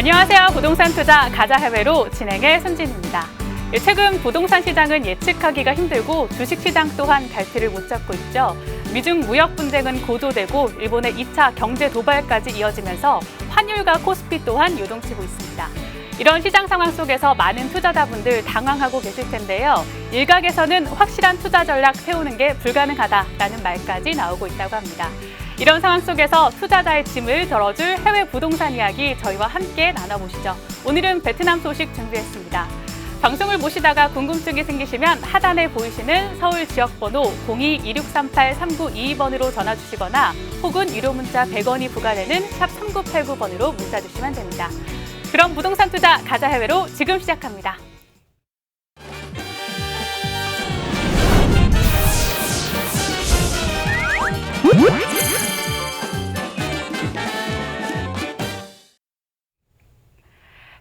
안녕하세요. 부동산 투자 가자 해외로 진행의 손진입니다. 최근 부동산 시장은 예측하기가 힘들고 주식시장 또한 갈피를 못 잡고 있죠. 미중 무역 분쟁은 고조되고 일본의 2차 경제 도발까지 이어지면서 환율과 코스피 또한 요동치고 있습니다. 이런 시장 상황 속에서 많은 투자자분들 당황하고 계실 텐데요. 일각에서는 확실한 투자 전략 세우는 게 불가능하다라는 말까지 나오고 있다고 합니다. 이런 상황 속에서 투자자의 짐을 덜어줄 해외 부동산 이야기 저희와 함께 나눠보시죠. 오늘은 베트남 소식 준비했습니다. 방송을 보시다가 궁금증이 생기시면 하단에 보이시는 서울 지역번호 02-2638-3922번으로 전화 주시거나 혹은 유료 문자 100원이 부과되는 샵 3989번으로 문자 주시면 됩니다. 그럼 부동산 투자 가자 해외로 지금 시작합니다.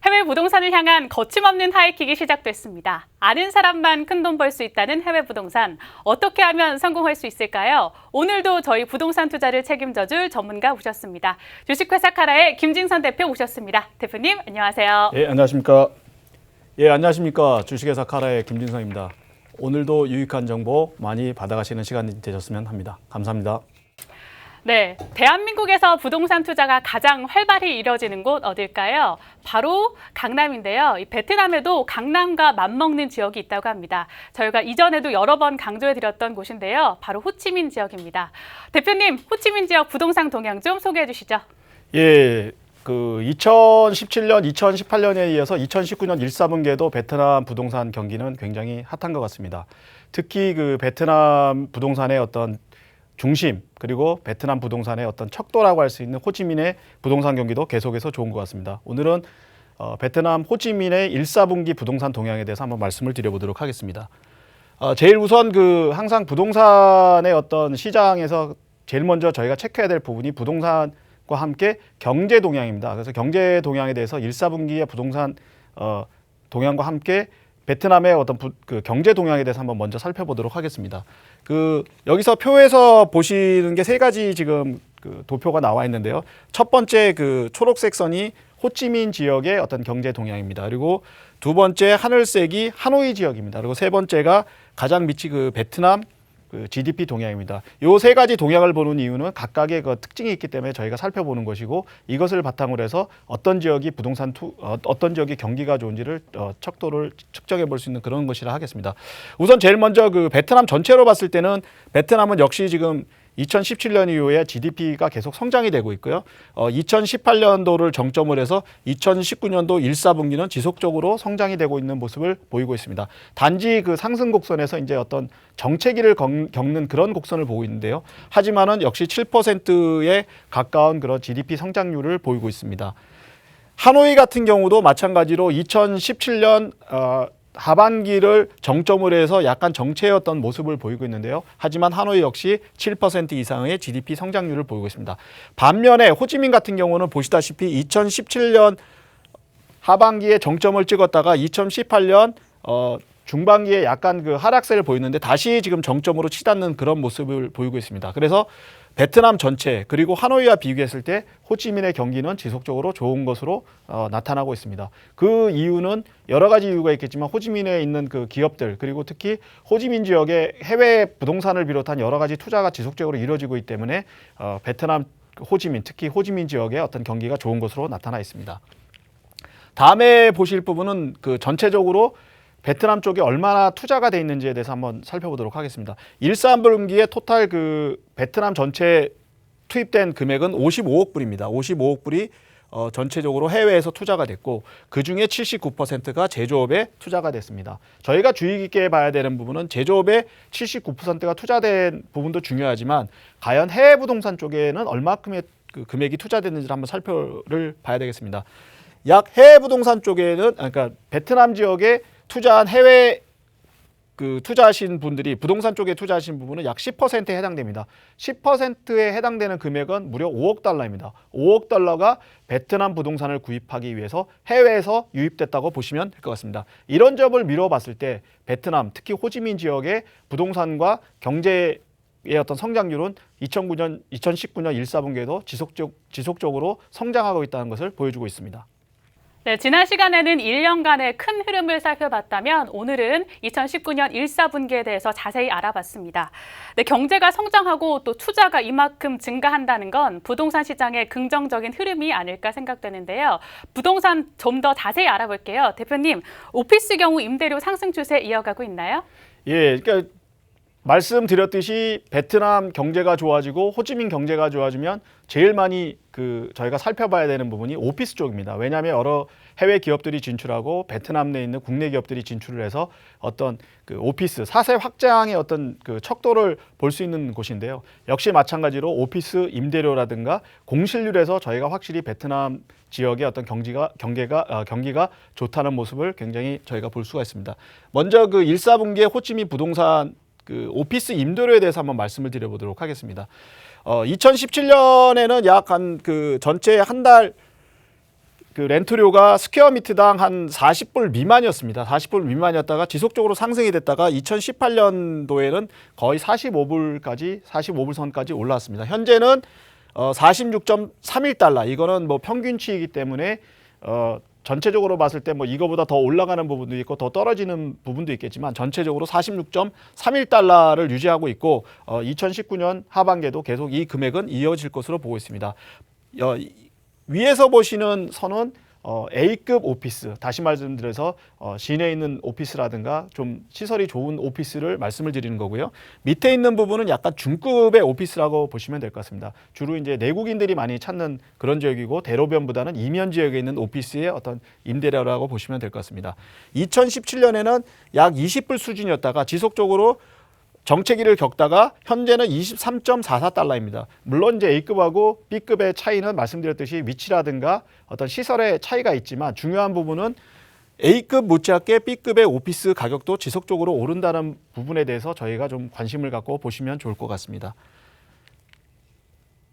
해외 부동산을 향한 거침없는 하이킥이 시작됐습니다. 아는 사람만 큰돈 벌 수 있다는 해외 부동산. 어떻게 하면 성공할 수 있을까요? 오늘도 저희 부동산 투자를 책임져줄 전문가 모셨습니다. 주식회사 카라의 김진선 대표 모셨습니다. 대표님, 안녕하세요. 예, 안녕하십니까. 예, 안녕하십니까. 주식회사 카라의 김진선입니다. 오늘도 유익한 정보 많이 받아가시는 시간이 되셨으면 합니다. 감사합니다. 네, 대한민국에서 부동산 투자가 가장 활발히 이뤄지는 곳 어딜까요? 바로 강남인데요. 이 베트남에도 강남과 맞먹는 지역이 있다고 합니다. 저희가 이전에도 여러 번 강조해드렸던 곳인데요. 바로 호치민 지역입니다. 대표님, 호치민 지역 부동산 동향 좀 소개해 주시죠. 예, 2017년, 2018년에 이어서 2019년 1, 4분기에도 베트남 부동산 경기는 굉장히 핫한 것 같습니다. 특히 그 베트남 부동산의 어떤 중심, 그리고 베트남 부동산의 어떤 척도라고 할 수 있는 호치민의 부동산 경기도 계속해서 좋은 것 같습니다. 오늘은 베트남 호치민의 1, 4분기 부동산 동향에 대해서 한번 말씀을 드려보도록 하겠습니다. 제일 우선 항상 부동산의 어떤 시장에서 제일 먼저 저희가 체크해야 될 부분이 부동산과 함께 경제 동향입니다. 그래서 경제 동향에 대해서 1, 4분기의 부동산 동향과 함께 베트남의 어떤 경제 동향에 대해서 한번 먼저 살펴보도록 하겠습니다. 여기서 표에서 보시는 게 세 가지 지금 도표가 나와 있는데요. 첫 번째 초록색 선이 호치민 지역의 어떤 경제 동향입니다. 그리고 두 번째 하늘색이 하노이 지역입니다. 그리고 세 번째가 가장 밑이 베트남 GDP 동향입니다. 이 세 가지 동향을 보는 이유는 각각의 특징이 있기 때문에 저희가 살펴보는 것이고, 이것을 바탕으로 해서 어떤 지역이 어떤 지역이 경기가 좋은지를 척도를 측정해 볼 수 있는 그런 것이라 하겠습니다. 우선 제일 먼저 베트남 전체로 봤을 때는 베트남은 역시 지금 2017년 이후에 GDP가 계속 성장이 되고 있고요. 2018년도를 정점으로 해서 2019년도 1, 4분기는 지속적으로 성장이 되고 있는 모습을 보이고 있습니다. 단지 상승 곡선에서 이제 어떤 정체기를 겪는 그런 곡선을 보고 있는데요. 하지만은 역시 7%에 가까운 그런 GDP 성장률을 보이고 있습니다. 하노이 같은 경우도 마찬가지로 2017년 하반기를 정점으로 해서 약간 정체였던 모습을 보이고 있는데요. 하지만 하노이 역시 7% 이상의 GDP 성장률을 보이고 있습니다. 반면에 호치민 같은 경우는 보시다시피 2017년 하반기에 정점을 찍었다가 2018년 중반기에 약간 하락세를 보이는데 다시 지금 정점으로 치닫는 그런 모습을 보이고 있습니다. 그래서 베트남 전체 그리고 하노이와 비교했을 때 호치민의 경기는 지속적으로 좋은 것으로 나타나고 있습니다. 그 이유는 여러 가지 이유가 있겠지만 호치민에 있는 기업들, 그리고 특히 호치민 지역의 해외 부동산을 비롯한 여러 가지 투자가 지속적으로 이루어지고 있기 때문에 베트남 호치민, 특히 호치민 지역의 어떤 경기가 좋은 것으로 나타나 있습니다. 다음에 보실 부분은 전체적으로 베트남 쪽에 얼마나 투자가 돼 있는지에 대해서 한번 살펴보도록 하겠습니다. 1, 3분기에 토탈 베트남 전체 투입된 금액은 55억 불입니다. 55억 불이 전체적으로 해외에서 투자가 됐고, 그중에 79%가 제조업에 투자가 됐습니다. 저희가 주의 깊게 봐야 되는 부분은 제조업에 79%가 투자된 부분도 중요하지만 과연 해외 부동산 쪽에는 얼마큼의 금액이 투자됐는지를 한번 살펴를 봐야 되겠습니다. 약 해외 부동산 쪽에는, 그러니까 베트남 지역에 투자한 해외 투자하신 분들이 부동산 쪽에 투자하신 부분은 약 10%에 해당됩니다. 10%에 해당되는 금액은 무려 5억 달러입니다. 5억 달러가 베트남 부동산을 구입하기 위해서 해외에서 유입됐다고 보시면 될 것 같습니다. 이런 점을 미뤄봤을 때 베트남, 특히 호치민 지역의 부동산과 경제의 어떤 성장률은 2019년 1, 4분기에도 지속적으로 성장하고 있다는 것을 보여주고 있습니다. 네, 지난 시간에는 1년간의 큰 흐름을 살펴봤다면 오늘은 2019년 1사분기에 대해서 자세히 알아봤습니다. 네, 경제가 성장하고 또 투자가 이만큼 증가한다는 건 부동산 시장의 긍정적인 흐름이 아닐까 생각되는데요. 부동산 좀 더 자세히 알아볼게요. 대표님, 오피스 경우 임대료 상승 추세 이어가고 있나요? 예, 그러니까 말씀드렸듯이 베트남 경제가 좋아지고 호치민 경제가 좋아지면 제일 많이 저희가 살펴봐야 되는 부분이 오피스 쪽입니다. 왜냐하면 여러 해외 기업들이 진출하고 베트남 내에 있는 국내 기업들이 진출을 해서 어떤 오피스 사세 확장의 어떤 척도를 볼 수 있는 곳인데요. 역시 마찬가지로 오피스 임대료라든가 공실률에서 저희가 확실히 베트남 지역의 어떤 경기가 좋다는 모습을 굉장히 저희가 볼 수가 있습니다. 먼저 1사분기의 호치민 부동산 오피스 임대료에 대해서 한번 말씀을 드려보도록 하겠습니다. 2017년에는 약 전체 한 달 렌트료가 스퀘어미터당 한 40불 미만이었습니다. 40불 미만이었다가 지속적으로 상승이 됐다가 2018년도에는 거의 45불 선까지 올랐습니다. 현재는 46.31달러, 이거는 뭐 평균치이기 때문에 전체적으로 봤을 때 뭐 이거보다 더 올라가는 부분도 있고 더 떨어지는 부분도 있겠지만 전체적으로 46.31달러를 유지하고 있고 2019년 하반기에도 계속 이 금액은 이어질 것으로 보고 있습니다. 위에서 보시는 선은 A급 오피스, 다시 말씀드려서 시내에 있는 오피스라든가 좀 시설이 좋은 오피스를 말씀을 드리는 거고요. 밑에 있는 부분은 약간 중급의 오피스라고 보시면 될 것 같습니다. 주로 이제 내국인들이 많이 찾는 그런 지역이고 대로변보다는 이면 지역에 있는 오피스의 어떤 임대료라고 보시면 될 것 같습니다. 2017년에는 약 20불 수준이었다가 지속적으로 정체기를 겪다가 현재는 23.44달러입니다. 물론 이제 A급하고 B급의 차이는 말씀드렸듯이 위치라든가 어떤 시설의 차이가 있지만 중요한 부분은 A급 못지않게 B급의 오피스 가격도 지속적으로 오른다는 부분에 대해서 저희가 좀 관심을 갖고 보시면 좋을 것 같습니다.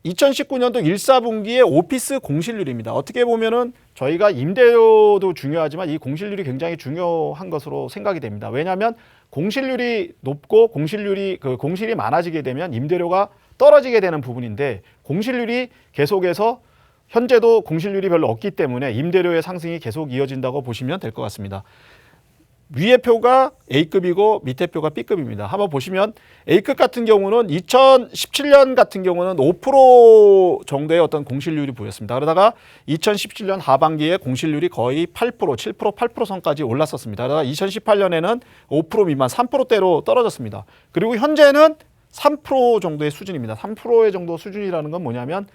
2019년도 1사분기의 오피스 공실률입니다. 어떻게 보면은 저희가 임대료도 중요하지만 이 공실률이 굉장히 중요한 것으로 생각이 됩니다. 왜냐하면 공실률이 높고 공실이 많아지게 되면 임대료가 떨어지게 되는 부분인데 공실률이 계속해서 현재도 공실률이 별로 없기 때문에 임대료의 상승이 계속 이어진다고 보시면 될 것 같습니다. 위의 표가 A급이고 밑에 표가 B급입니다. 한번 보시면 A급 같은 경우는 2017년 같은 경우는 5% 정도의 어떤 공실률이 보였습니다. 그러다가 2017년 하반기에 공실률이 거의 8%, 7%, 8% 선까지 올랐었습니다. 그러다가 2018년에는 5% 미만 3%대로 떨어졌습니다. 그리고 현재는 3% 정도의 수준입니다. 3%의 정도 수준이라는 건 뭐냐면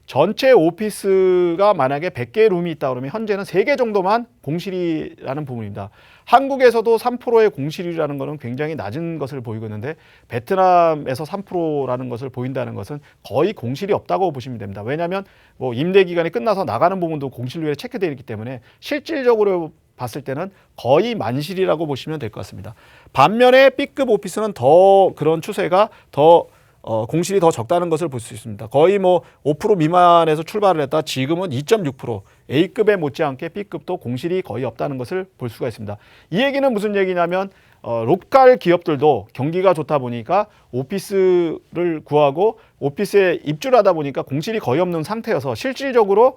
전체 오피스가 만약에 100개의 룸이 있다 그러면 현재는 3개 정도만 공실이라는 부분입니다. 한국에서도 3%의 공실이라는 것은 굉장히 낮은 것을 보이고 있는데 베트남에서 3%라는 것을 보인다는 것은 거의 공실이 없다고 보시면 됩니다. 왜냐하면 뭐 임대 기간이 끝나서 나가는 부분도 공실률에 체크되어 있기 때문에 실질적으로 봤을 때는 거의 만실이라고 보시면 될 것 같습니다. 반면에 B급 오피스는 더 그런 추세가 더 공실이 더 적다는 것을 볼 수 있습니다. 거의 뭐 5% 미만에서 출발을 했다 지금은 2.6%, A급에 못지않게 B급도 공실이 거의 없다는 것을 볼 수가 있습니다. 이 얘기는 무슨 얘기냐면 로컬 기업들도 경기가 좋다 보니까 오피스를 구하고 오피스에 입주를 하다 보니까 공실이 거의 없는 상태여서 실질적으로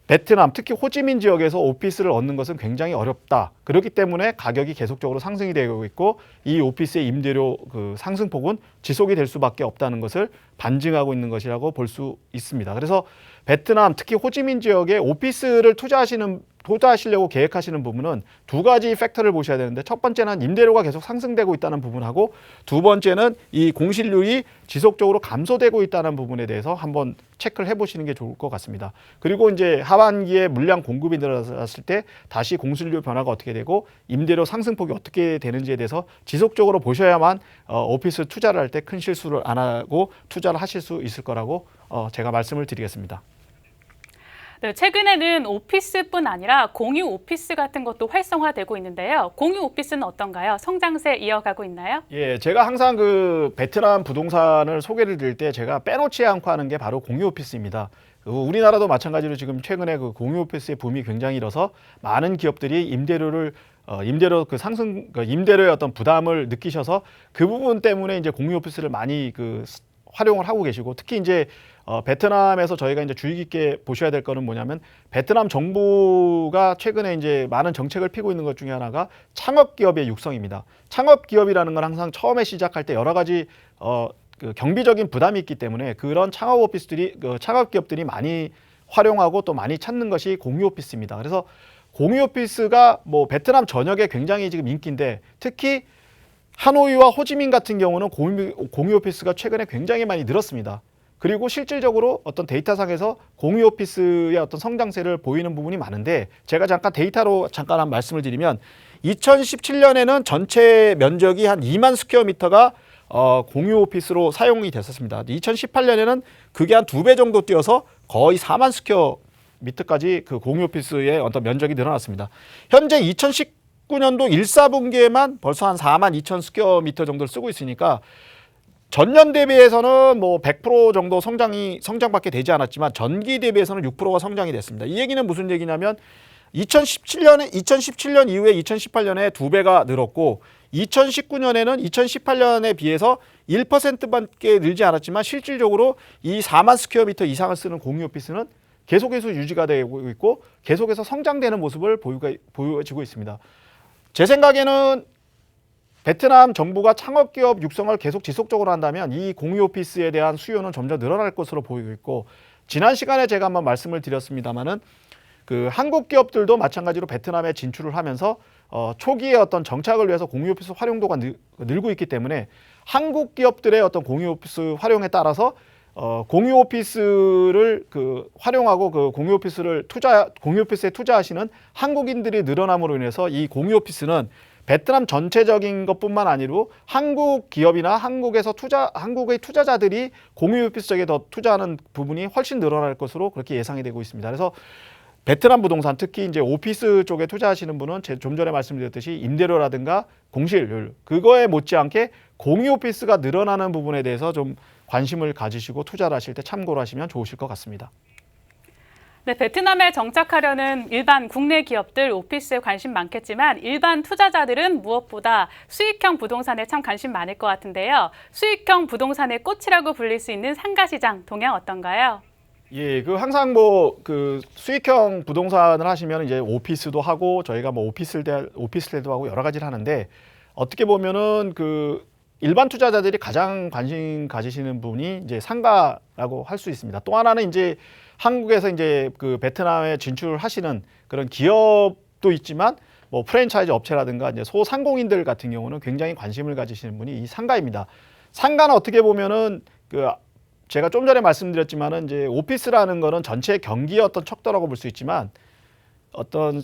베트남, 특히 호치민 지역에서 오피스를 얻는 것은 굉장히 어렵다. 그렇기 때문에 가격이 계속적으로 상승이 되고 있고 이 오피스의 임대료 상승폭은 지속이 될 수밖에 없다는 것을 반증하고 있는 것이라고 볼 수 있습니다. 그래서 베트남, 특히 호치민 지역에 오피스를 투자하시려고 계획하시는 부분은 두 가지 팩터를 보셔야 되는데 첫 번째는 임대료가 계속 상승되고 있다는 부분하고 두 번째는 이 공실률이 지속적으로 감소되고 있다는 부분에 대해서 한번 체크를 해보시는 게 좋을 것 같습니다. 그리고 이제 하반기에 물량 공급이 늘어났을 때 다시 공실률 변화가 어떻게 되고 임대료 상승폭이 어떻게 되는지에 대해서 지속적으로 보셔야만 오피스 투자를 할 때 큰 실수를 안 하고 투자를 하실 수 있을 거라고 제가 말씀을 드리겠습니다. 네, 최근에는 오피스뿐 아니라 공유 오피스 같은 것도 활성화되고 있는데요. 공유 오피스는 어떤가요? 성장세 이어가고 있나요? 예, 제가 항상 베트남 부동산을 소개를 드릴 때 제가 빼놓지 않고 하는 게 바로 공유 오피스입니다. 우리나라도 마찬가지로 지금 최근에 공유 오피스의 붐이 굉장히 일어서 많은 기업들이 임대료의 어떤 부담을 느끼셔서 그 부분 때문에 이제 공유 오피스를 많이 활용을 하고 계시고 특히 이제 베트남에서 저희가 이제 주의 깊게 보셔야 될 거는 뭐냐면 베트남 정부가 최근에 이제 많은 정책을 피고 있는 것 중에 하나가 창업 기업의 육성입니다. 창업 기업이라는 건 항상 처음에 시작할 때 여러 가지 그 경비적인 부담이 있기 때문에 그런 창업 오피스들이 창업 기업들이 많이 활용하고 또 많이 찾는 것이 공유 오피스입니다. 그래서 공유 오피스가 뭐 베트남 전역에 굉장히 지금 인기인데 특히 하노이와 호지민 같은 경우는 공유 오피스가 최근에 굉장히 많이 늘었습니다. 그리고 실질적으로 어떤 데이터상에서 공유 오피스의 어떤 성장세를 보이는 부분이 많은데 제가 잠깐 데이터로 잠깐 한 말씀을 드리면 2017년에는 전체 면적이 한 2만 스퀘어미터가 공유 오피스로 사용이 됐었습니다. 2018년에는 그게 한 2배 정도 뛰어서 거의 4만 스퀘어미터까지 그 공유 오피스의 어떤 면적이 늘어났습니다. 현재 2019년도 1사분기에만 벌써 한 4만 2천 스퀘어미터 정도를 쓰고 있으니까 전년 대비해서는 뭐 100% 정도 성장밖에 되지 않았지만 전기 대비해서는 6%가 성장이 됐습니다. 이 얘기는 무슨 얘기냐면 2017년 이후에 2018년에 2배가 늘었고 2019년에는 2018년에 비해서 1%밖에 늘지 않았지만 실질적으로 이 4만 스퀘어미터 이상을 쓰는 공유 오피스는 계속해서 유지가 되고 있고 계속해서 성장되는 모습을 보여지고 있습니다. 제 생각에는 베트남 정부가 창업기업 육성을 계속 지속적으로 한다면 이 공유 오피스에 대한 수요는 점점 늘어날 것으로 보이고 있고 지난 시간에 제가 한번 말씀을 드렸습니다마는 그 한국 기업들도 마찬가지로 베트남에 진출을 하면서 초기에 어떤 정착을 위해서 공유 오피스 활용도가 늘고 있기 때문에 한국 기업들의 어떤 공유 오피스 활용에 따라서 공유 오피스를 활용하고 그 공유 오피스에 투자하시는 한국인들이 늘어남으로 인해서 이 공유 오피스는 베트남 전체적인 것뿐만 아니고 한국 기업이나 한국의 투자자들이 공유 오피스 쪽에 더 투자하는 부분이 훨씬 늘어날 것으로 그렇게 예상이 되고 있습니다. 그래서 베트남 부동산 특히 이제 오피스 쪽에 투자하시는 분은 좀 전에 말씀드렸듯이 임대료라든가 공실률 그거에 못지않게 공유 오피스가 늘어나는 부분에 대해서 좀 관심을 가지시고 투자를 하실 때 참고를 하시면 좋으실 것 같습니다. 네, 베트남에 정착하려는 일반 국내 기업들 오피스에 관심 많겠지만 일반 투자자들은 무엇보다 수익형 부동산에 참 관심 많을 것 같은데요. 수익형 부동산의 꽃이라고 불릴 수 있는 상가시장 동향 어떤가요? 예, 항상 뭐 수익형 부동산을 하시면 이제 오피스도 하고 저희가 뭐 오피스텔도 하고 여러 가지를 하는데 어떻게 보면은 일반 투자자들이 가장 관심 가지시는 부분이 이제 상가라고 할 수 있습니다. 또 하나는 이제 한국에서 이제 베트남에 진출하시는 그런 기업도 있지만 뭐 프랜차이즈 업체라든가 이제 소상공인들 같은 경우는 굉장히 관심을 가지시는 분이 이 상가입니다. 상가는 어떻게 보면은 제가 좀 전에 말씀드렸지만은 이제 오피스라는 거는 전체 경기의 어떤 척도라고 볼 수 있지만 어떤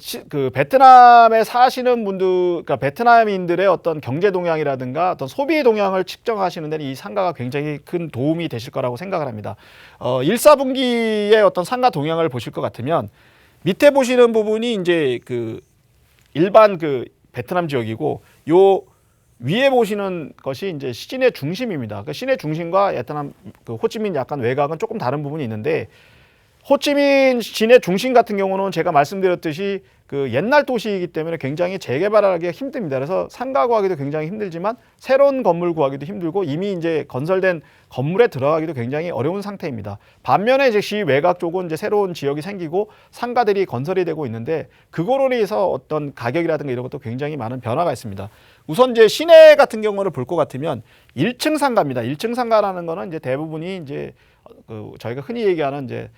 베트남에 사시는 분들, 그러니까 베트남인들의 어떤 경제 동향이라든가 어떤 소비 동향을 측정하시는 데는 이 상가가 굉장히 큰 도움이 되실 거라고 생각을 합니다. 1사분기의 어떤 상가 동향을 보실 것 같으면 밑에 보시는 부분이 이제 일반 베트남 지역이고 요 위에 보시는 것이 이제 시내 중심입니다. 시내 중심과 베트남 호치민 약간 외곽은 조금 다른 부분이 있는데 호치민 시내 중심 같은 경우는 제가 말씀드렸듯이 옛날 도시이기 때문에 굉장히 재개발하기가 힘듭니다. 그래서 상가 구하기도 굉장히 힘들지만 새로운 건물 구하기도 힘들고 이미 이제 건설된 건물에 들어가기도 굉장히 어려운 상태입니다. 반면에 이제 시 외곽 쪽은 이제 새로운 지역이 생기고 상가들이 건설이 되고 있는데 그거로 인해서 어떤 가격이라든가 이런 것도 굉장히 많은 변화가 있습니다. 우선 이제 시내 같은 경우를 볼 것 같으면 1층 상가입니다. 1층 상가라는 거는 이제 대부분이 이제 저희가 흔히 얘기하는 이제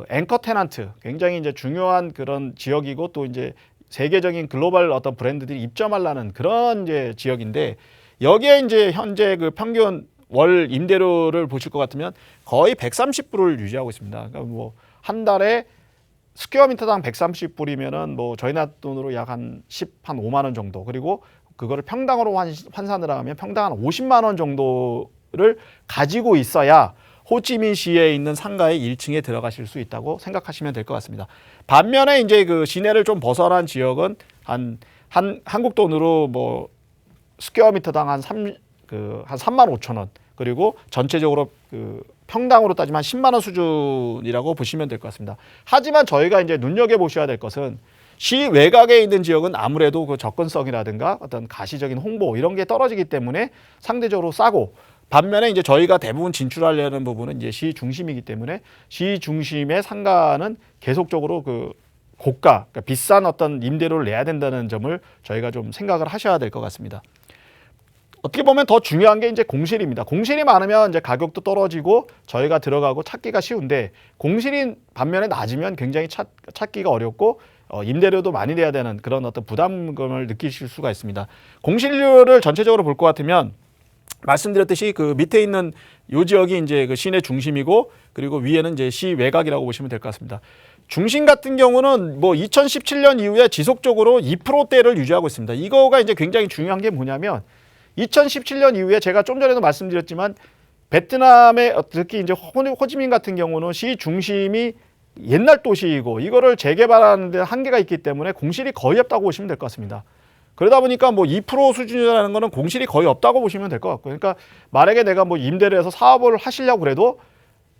앵커 테넌트 굉장히 이제 중요한 그런 지역이고 또 이제 세계적인 글로벌 어떤 브랜드들이 입점하려는 그런 이제 지역인데 여기에 이제 현재 평균 월 임대료를 보실 것 같으면 거의 130불을 유지하고 있습니다. 그러니까 뭐 한 달에 스퀘어미터당 130불이면은 뭐 저희 돈으로 약 한 5만 원 정도 그리고 그거를 평당으로 환산을 하면 평당 한 50만 원 정도를 가지고 있어야 호치민시에 있는 상가의 1층에 들어가실 수 있다고 생각하시면 될 것 같습니다. 반면에 이제 시내를 좀 벗어난 지역은 한국 돈으로 뭐 스퀘어미터당 한 3만 5천 원 그리고 전체적으로 평당으로 따지면 한 10만 원 수준이라고 보시면 될 것 같습니다. 하지만 저희가 이제 눈여겨 보셔야 될 것은 시 외곽에 있는 지역은 아무래도 접근성이라든가 어떤 가시적인 홍보 이런 게 떨어지기 때문에 상대적으로 싸고 반면에 이제 저희가 대부분 진출하려는 부분은 이제 시 중심이기 때문에 시 중심의 상가는 계속적으로 그 고가, 그러니까 비싼 어떤 임대료를 내야 된다는 점을 저희가 좀 생각을 하셔야 될 것 같습니다. 어떻게 보면 더 중요한 게 이제 공실입니다. 공실이 많으면 이제 가격도 떨어지고 저희가 들어가고 찾기가 쉬운데, 공실이 반면에 낮으면 굉장히 찾기가 어렵고 임대료도 많이 내야 되는 그런 어떤 부담감을 느끼실 수가 있습니다. 공실률을 전체적으로 볼 것 같으면 말씀드렸듯이 그 밑에 있는 요 지역이 이제 그 시내 중심이고, 그리고 위에는 이제 시 외곽이라고 보시면 될 것 같습니다. 중심 같은 경우는 뭐 2017년 이후에 지속적으로 2%대를 유지하고 있습니다. 이거가 이제 굉장히 중요한 게 뭐냐면, 2017년 이후에 제가 좀 전에도 말씀드렸지만 베트남의 특히 이제 호지민 같은 경우는 시 중심이 옛날 도시이고 이거를 재개발하는 데 한계가 있기 때문에 공실이 거의 없다고 보시면 될 것 같습니다. 그러다 보니까 뭐 2% 수준이라는 거는 공실이 거의 없다고 보시면 될 것 같고요. 그러니까 만약에 내가 뭐 임대를 해서 사업을 하시려고 그래도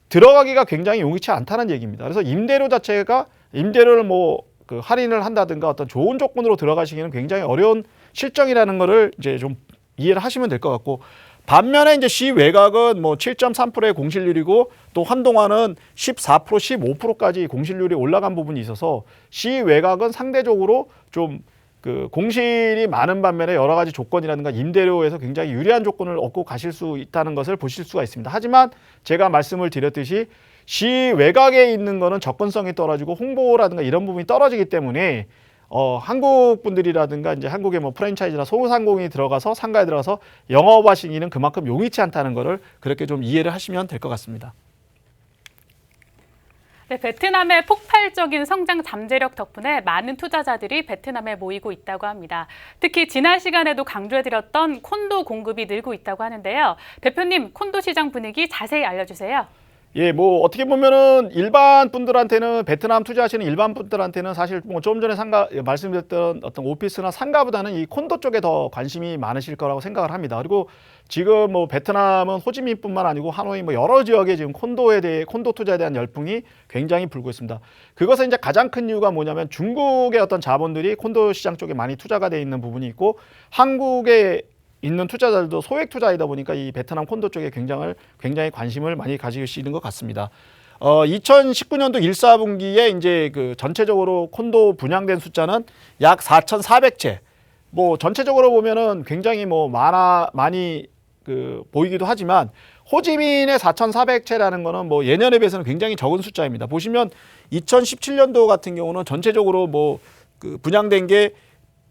들어가기가 굉장히 용이치 않다는 얘기입니다. 그래서 임대료 자체가 임대료를 뭐 그 할인을 한다든가 어떤 좋은 조건으로 들어가시기는 굉장히 어려운 실정이라는 거를 이제 좀 이해를 하시면 될 것 같고, 반면에 이제 시 외곽은 뭐 7.3%의 공실률이고 또 한동안은 14%, 15%까지 공실률이 올라간 부분이 있어서 시 외곽은 상대적으로 좀 그 공실이 많은 반면에 여러 가지 조건이라든가 임대료에서 굉장히 유리한 조건을 얻고 가실 수 있다는 것을 보실 수가 있습니다. 하지만 제가 말씀을 드렸듯이 시 외곽에 있는 거는 접근성이 떨어지고 홍보라든가 이런 부분이 떨어지기 때문에 한국 분들이라든가 이제 한국의 뭐 프랜차이즈나 소상공인이 들어가서 상가에 들어가서 영업하시기는 그만큼 용이치 않다는 거를 그렇게 좀 이해를 하시면 될 것 같습니다. 네, 베트남의 폭발적인 성장 잠재력 덕분에 많은 투자자들이 베트남에 모이고 있다고 합니다. 특히 지난 시간에도 강조해드렸던 콘도 공급이 늘고 있다고 하는데요. 대표님, 콘도 시장 분위기 자세히 알려주세요. 예, 뭐 어떻게 보면은 일반 분들한테는 베트남 투자하시는 일반 분들한테는 사실 뭐 좀 전에 말씀드렸던 어떤 오피스나 상가보다는 이 콘도 쪽에 더 관심이 많으실 거라고 생각을 합니다. 그리고 지금 뭐 베트남은 호지민뿐만 아니고 하노이 뭐 여러 지역에 지금 콘도 투자에 대한 열풍이 굉장히 불고 있습니다. 그것은 이제 가장 큰 이유가 뭐냐면 중국의 어떤 자본들이 콘도 시장 쪽에 많이 투자가 돼 있는 부분이 있고, 한국의 있는 투자자들도 소액 투자이다 보니까 이 베트남 콘도 쪽에 굉장히 관심을 많이 가지시는 것 같습니다. 2019년도 1사분기에 이제 그 전체적으로 콘도 분양된 숫자는 약 4,400채. 뭐 전체적으로 보면은 굉장히 뭐 많이 그 보이기도 하지만 호지민의 4,400채라는 거는 뭐 예년에 비해서는 굉장히 적은 숫자입니다. 보시면 2017년도 같은 경우는 전체적으로 뭐 그 분양된 게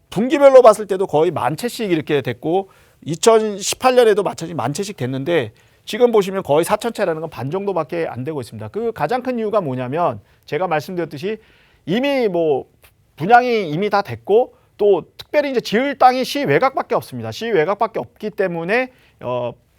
분기별로 봤을 때도 거의 10,000채씩 이렇게 됐고, 2018년에도 마찬가지 10,000채씩 됐는데 지금 보시면 거의 4,000채라는 건 반 정도밖에 안 되고 있습니다. 그 가장 큰 이유가 뭐냐면 제가 말씀드렸듯이 이미 뭐 분양이 이미 다 됐고, 또 특별히 이제 지을 땅이 시 외곽밖에 없습니다. 시 외곽밖에 없기 때문에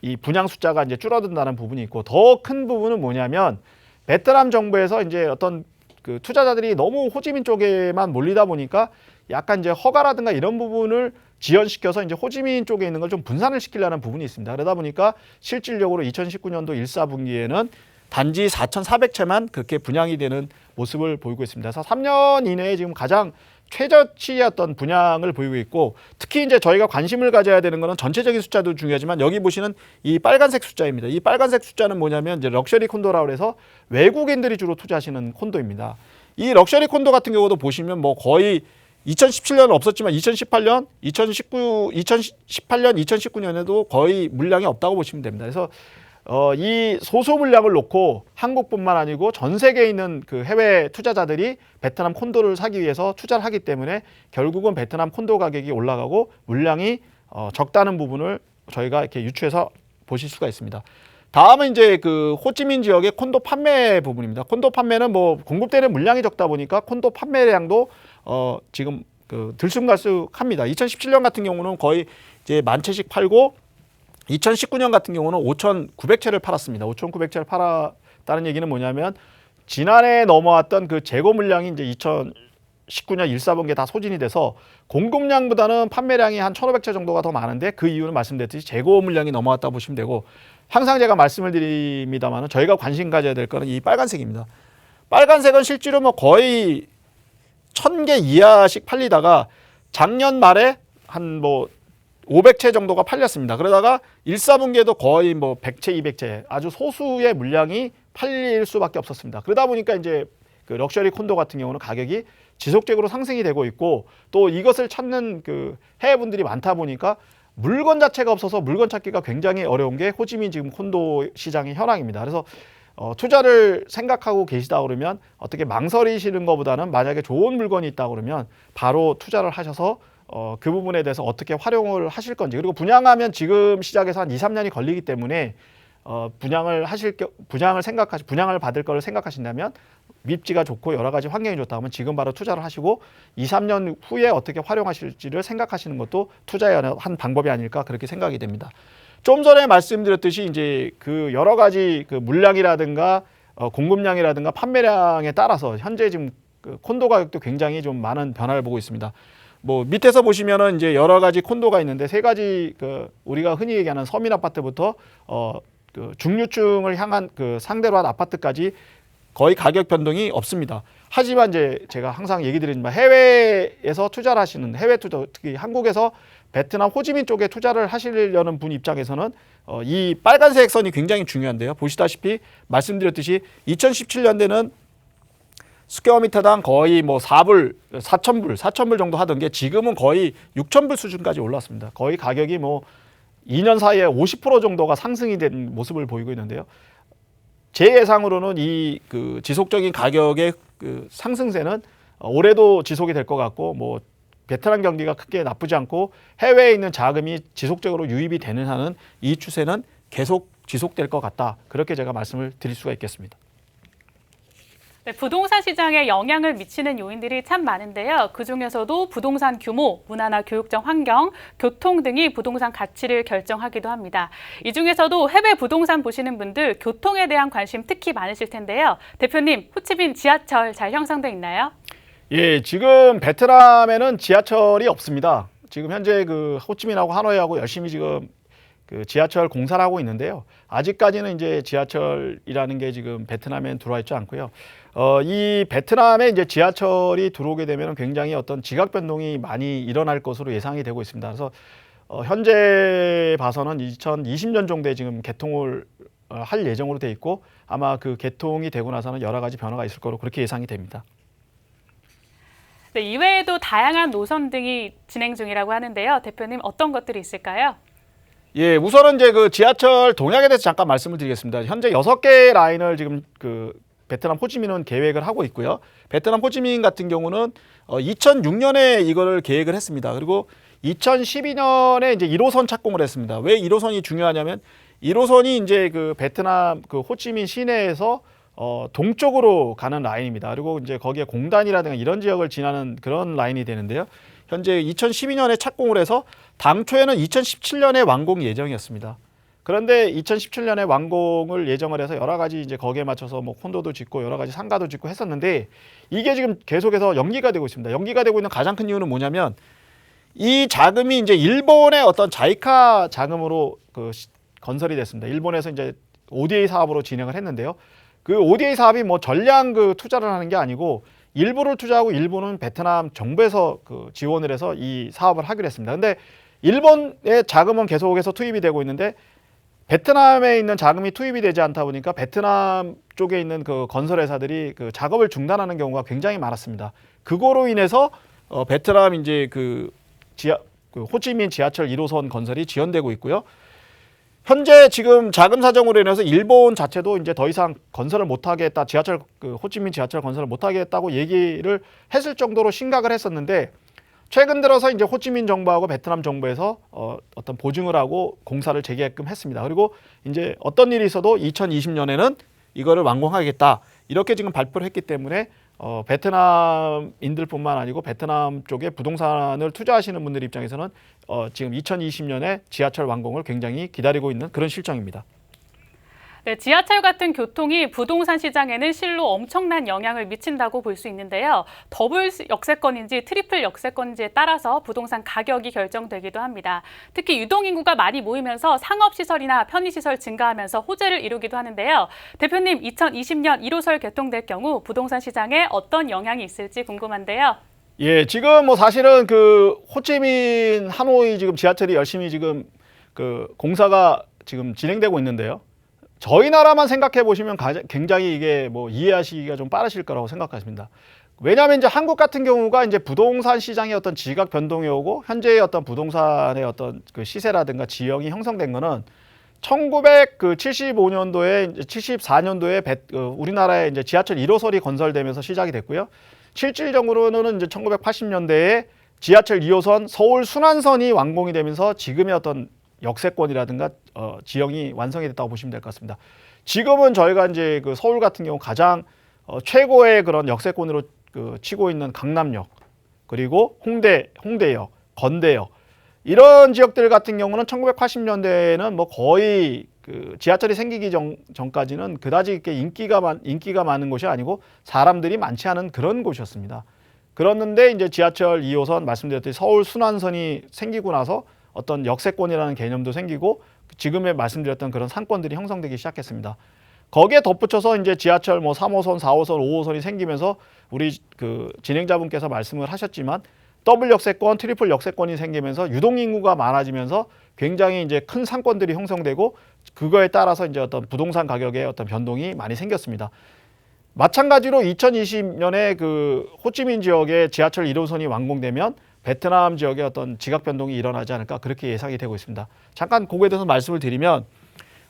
이 분양 숫자가 이제 줄어든다는 부분이 있고, 더 큰 부분은 뭐냐면 베트남 정부에서 이제 어떤 그 투자자들이 너무 호지민 쪽에만 몰리다 보니까 약간 이제 허가라든가 이런 부분을 지연시켜서 이제 호지민 쪽에 있는 걸 좀 분산을 시키려는 부분이 있습니다. 그러다 보니까 실질적으로 2019년도 1사분기에는 단지 4,400채만 그렇게 분양이 되는 모습을 보이고 있습니다. 그래서 3년 이내에 지금 가장 최저치의 어떤 분양을 보이고 있고, 특히 이제 저희가 관심을 가져야 되는 거는 전체적인 숫자도 중요하지만 여기 보시는 이 빨간색 숫자입니다. 이 빨간색 숫자는 뭐냐면 이제 럭셔리 콘도라고 해서 외국인들이 주로 투자하시는 콘도입니다. 이 럭셔리 콘도 같은 경우도 보시면 뭐 거의 2017년은 없었지만 2018년, 2018년, 2019년에도 거의 물량이 없다고 보시면 됩니다. 그래서 이 소수 물량을 놓고 한국뿐만 아니고 전 세계에 있는 그 해외 투자자들이 베트남 콘도를 사기 위해서 투자를 하기 때문에 결국은 베트남 콘도 가격이 올라가고 물량이 적다는 부분을 저희가 이렇게 유추해서 보실 수가 있습니다. 다음은 이제 그 호찌민 지역의 콘도 판매 부분입니다. 콘도 판매는 뭐 공급되는 물량이 적다 보니까 콘도 판매량도 지금 그 들쑥날쑥합니다. 2017년 같은 경우는 거의 이제 10,000채씩 팔고, 2019년 같은 경우는 5,900채를 팔았습니다. 5,900채를 팔았다는 얘기는 뭐냐면 지난해 넘어왔던 그 재고 물량이 이제 2019년 1사분기에 다 소진이 돼서 공급량보다는 판매량이 한 1,500채 정도가 더 많은데, 그 이유는 말씀드렸듯이 재고 물량이 넘어왔다 보시면 되고, 항상 제가 말씀을 드립니다만 저희가 관심 가져야 될 거는 이 빨간색입니다. 빨간색은 실제로 뭐 거의 1,000개 이하씩 팔리다가 작년 말에 한 뭐 500채 정도가 팔렸습니다. 그러다가 1, 4분기에도 거의 뭐 100채, 200채 아주 소수의 물량이 팔릴 수밖에 없었습니다. 그러다 보니까 이제 그 럭셔리 콘도 같은 경우는 가격이 지속적으로 상승이 되고 있고 또 이것을 찾는 그 해외 분들이 많다 보니까 물건 자체가 없어서 물건 찾기가 굉장히 어려운 게 호지민 지금 콘도 시장의 현황입니다. 그래서 투자를 생각하고 계시다 그러면 어떻게 망설이시는 것보다는 만약에 좋은 물건이 있다 그러면 바로 투자를 하셔서 그 부분에 대해서 어떻게 활용을 하실 건지 그리고 분양하면 지금 시작해서 한 2, 3년이 걸리기 때문에 분양을 받을 거를 생각하신다면 입지가 좋고 여러 가지 환경이 좋다 하면 지금 바로 투자를 하시고 2, 3년 후에 어떻게 활용하실지를 생각하시는 것도 투자의 한 방법이 아닐까 그렇게 생각이 됩니다. 좀 전에 말씀드렸듯이 이제 그 여러 가지 그 물량이라든가 공급량이라든가 판매량에 따라서 현재 지금 그 콘도 가격도 굉장히 좀 많은 변화를 보고 있습니다. 뭐 밑에서 보시면은 이제 여러 가지 콘도가 있는데 세 가지 그 우리가 흔히 얘기하는 서민 아파트부터 그 중류층을 향한 그 상대로 한 아파트까지 거의 가격 변동이 없습니다. 하지만 이제 제가 항상 얘기 드리지만 해외에서 투자를 하시는 해외 투자 특히 한국에서 베트남 호지민 쪽에 투자를 하시려는 분 입장에서는 이 빨간색 선이 굉장히 중요한데요. 보시다시피 말씀드렸듯이 2017년대는 스퀘어미터당 거의 뭐 4,000불 정도 하던 게 지금은 거의 6,000불 수준까지 올랐습니다. 거의 가격이 뭐 2년 사이에 50% 정도가 상승이 된 모습을 보이고 있는데요. 제 예상으로는 이 그 지속적인 가격의 그 상승세는 올해도 지속이 될 것 같고 뭐 베트남 경기가 크게 나쁘지 않고 해외에 있는 자금이 지속적으로 유입이 되는 한은 이 추세는 계속 지속될 것 같다. 그렇게 제가 말씀을 드릴 수가 있겠습니다. 네, 부동산 시장에 영향을 미치는 요인들이 참 많은데요. 그중에서도 부동산 규모, 문화나 교육적 환경, 교통 등이 부동산 가치를 결정하기도 합니다. 이 중에서도 해외 부동산 보시는 분들 교통에 대한 관심 특히 많으실 텐데요. 대표님, 호치민 지하철 잘 형성돼 있나요? 예, 지금 베트남에는 지하철이 없습니다. 지금 현재 그 호치민하고 하노이하고 열심히 지금 그 지하철 공사를 하고 있는데요. 아직까지는 이제 지하철이라는 게 지금 베트남엔 들어와 있지 않고요. 이 베트남에 이제 지하철이 들어오게 되면 굉장히 어떤 지각 변동이 많이 일어날 것으로 예상이 되고 있습니다. 그래서 현재 봐서는 2020년 정도에 지금 개통을 할 예정으로 돼 있고 아마 그 개통이 되고 나서는 여러 가지 변화가 있을 거로 그렇게 예상이 됩니다. 네, 이외에도 다양한 노선 등이 진행 중이라고 하는데요. 대표님 어떤 것들이 있을까요? 예, 우선은 이제 그 지하철 동향에 대해서 잠깐 말씀을 드리겠습니다. 현재 6개 라인을 지금 그 베트남 호치민은 계획을 하고 있고요. 베트남 호치민 같은 경우는 2006년에 이거를 계획을 했습니다. 그리고 2012년에 이제 1호선 착공을 했습니다. 왜 1호선이 중요하냐면 1호선이 이제 그 베트남 그 호치민 시내에서 동쪽으로 가는 라인입니다. 그리고 이제 거기에 공단이라든가 이런 지역을 지나는 그런 라인이 되는데요. 현재 2012년에 착공을 해서 당초에는 2017년에 완공 예정이었습니다. 그런데 2017년에 완공을 예정을 해서 여러 가지 이제 거기에 맞춰서 뭐 콘도도 짓고 여러 가지 상가도 짓고 했었는데 이게 지금 계속해서 연기가 되고 있습니다. 연기가 되고 있는 가장 큰 이유는 뭐냐면 이 자금이 이제 일본의 어떤 자이카 자금으로 그 건설이 됐습니다. 일본에서 이제 ODA 사업으로 진행을 했는데요. 그 ODA 사업이 뭐 전량 그 투자를 하는 게 아니고 일부를 투자하고 일부는 베트남 정부에서 그 지원을 해서 이 사업을 하기로 했습니다. 근데 일본의 자금은 계속해서 투입이 되고 있는데 베트남에 있는 자금이 투입이 되지 않다 보니까 베트남 쪽에 있는 그 건설회사들이 그 작업을 중단하는 경우가 굉장히 많았습니다. 그거로 인해서 베트남 이제 그 호치민 지하철 1호선 건설이 지연되고 있고요. 현재 지금 자금 사정으로 인해서 일본 자체도 이제 더 이상 건설을 못하겠다, 그 호치민 지하철 건설을 못하겠다고 얘기를 했을 정도로 심각을 했었는데 최근 들어서 이제 호치민 정부하고 베트남 정부에서 어떤 보증을 하고 공사를 재개하게끔 했습니다. 그리고 이제 어떤 일이 있어도 2020년에는 이거를 완공하겠다 이렇게 지금 발표를 했기 때문에 베트남인들뿐만 아니고 베트남 쪽에 부동산을 투자하시는 분들 입장에서는 지금 2020년에 지하철 완공을 굉장히 기다리고 있는 그런 실정입니다. 네, 지하철 같은 교통이 부동산 시장에는 실로 엄청난 영향을 미친다고 볼 수 있는데요. 더블 역세권인지 트리플 역세권인지에 따라서 부동산 가격이 결정되기도 합니다. 특히 유동인구가 많이 모이면서 상업시설이나 편의시설 증가하면서 호재를 이루기도 하는데요. 대표님, 2020년 1호설 개통될 경우 부동산 시장에 어떤 영향이 있을지 궁금한데요. 예, 지금 뭐 사실은 그 호치민 하노이 지금 지하철이 열심히 지금 그 공사가 지금 진행되고 있는데요. 저희 나라만 생각해 보시면 굉장히 이게 뭐 이해하시기가 좀 빠르실 거라고 생각하십니다. 왜냐하면 이제 한국 같은 경우가 이제 부동산 시장의 어떤 지각 변동이 오고 현재의 어떤 부동산의 어떤 그 시세라든가 지형이 형성된 거는 1975년도에 이제 74년도에 우리나라에 이제 지하철 1호선이 건설되면서 시작이 됐고요. 실질적으로는 이제 1980년대에 지하철 2호선 서울 순환선이 완공이 되면서 지금의 어떤 역세권이라든가 지형이 완성이 됐다고 보시면 될 것 같습니다. 지금은 저희가 이제 그 서울 같은 경우 가장 최고의 그런 역세권으로 그 치고 있는 강남역, 그리고 홍대역, 건대역 이런 지역들 같은 경우는 1980년대에는 뭐 거의 그 지하철이 생기기 전까지는 그다지 이렇게 인기가 많은 곳이 아니고 사람들이 많지 않은 그런 곳이었습니다. 그랬는데 이제 지하철 2호선 말씀드렸듯이 서울 순환선이 생기고 나서 어떤 역세권이라는 개념도 생기고 지금에 말씀드렸던 그런 상권들이 형성되기 시작했습니다. 거기에 덧붙여서 이제 지하철 뭐 3호선, 4호선, 5호선이 생기면서 우리 그 진행자분께서 말씀을 하셨지만 더블 역세권, 트리플 역세권이 생기면서 유동 인구가 많아지면서 굉장히 이제 큰 상권들이 형성되고 그거에 따라서 이제 어떤 부동산 가격의 어떤 변동이 많이 생겼습니다. 마찬가지로 2020년에 그 호치민 지역의 지하철 1호선이 완공되면 베트남 지역의 어떤 지각 변동이 일어나지 않을까 그렇게 예상이 되고 있습니다. 잠깐 그거에 대해서 말씀을 드리면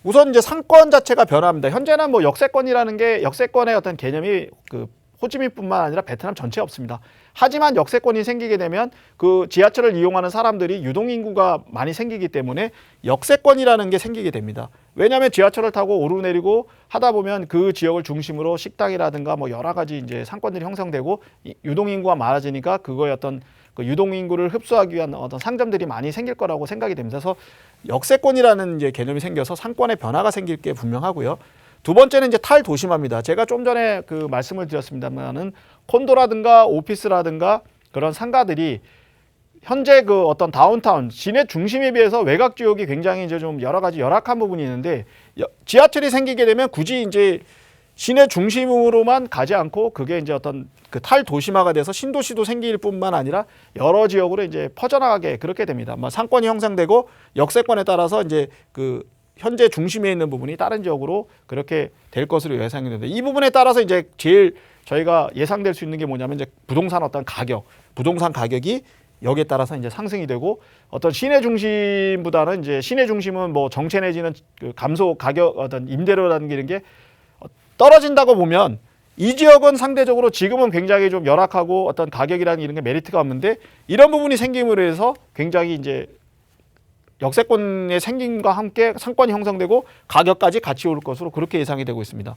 우선 이제 상권 자체가 변화합니다. 현재는 뭐 역세권이라는 게 역세권의 어떤 개념이 그 호치민뿐만 아니라 베트남 전체에 없습니다. 하지만 역세권이 생기게 되면 그 지하철을 이용하는 사람들이 유동인구가 많이 생기기 때문에 역세권이라는 게 생기게 됩니다. 왜냐하면 지하철을 타고 오르내리고 하다 보면 그 지역을 중심으로 식당이라든가 뭐 여러 가지 이제 상권들이 형성되고 유동인구가 많아지니까 그거의 어떤 그 유동인구를 흡수하기 위한 어떤 상점들이 많이 생길 거라고 생각이 됩니다. 그래서 역세권이라는 이제 개념이 생겨서 상권의 변화가 생길 게 분명하고요. 두 번째는 이제 탈도심화입니다. 제가 좀 전에 그 말씀을 드렸습니다만은 콘도라든가 오피스라든가 그런 상가들이 현재 그 어떤 다운타운 시내 중심에 비해서 외곽 지역이 굉장히 이제 좀 여러 가지 열악한 부분이 있는데 지하철이 생기게 되면 굳이 이제 시내 중심으로만 가지 않고 그게 이제 어떤 그 탈도심화가 돼서 신도시도 생길 뿐만 아니라 여러 지역으로 이제 퍼져나가게 그렇게 됩니다. 상권이 형성되고 역세권에 따라서 이제 그 현재 중심에 있는 부분이 다른 지역으로 그렇게 될 것으로 예상이 되는데 이 부분에 따라서 이제 제일 저희가 예상될 수 있는 게 뭐냐면 이제 부동산 어떤 가격, 부동산 가격이 여기에 따라서 이제 상승이 되고 어떤 시내 중심보다는 이제 시내 중심은 뭐 정체 내지는 그 감소 가격 어떤 임대료라는 게 이런 게 떨어진다고 보면 이 지역은 상대적으로 지금은 굉장히 좀 열악하고 어떤 가격이라는 이런 게 메리트가 없는데 이런 부분이 생김으로 해서 굉장히 이제 역세권의 생김과 함께 상권이 형성되고 가격까지 같이 오를 것으로 그렇게 예상이 되고 있습니다.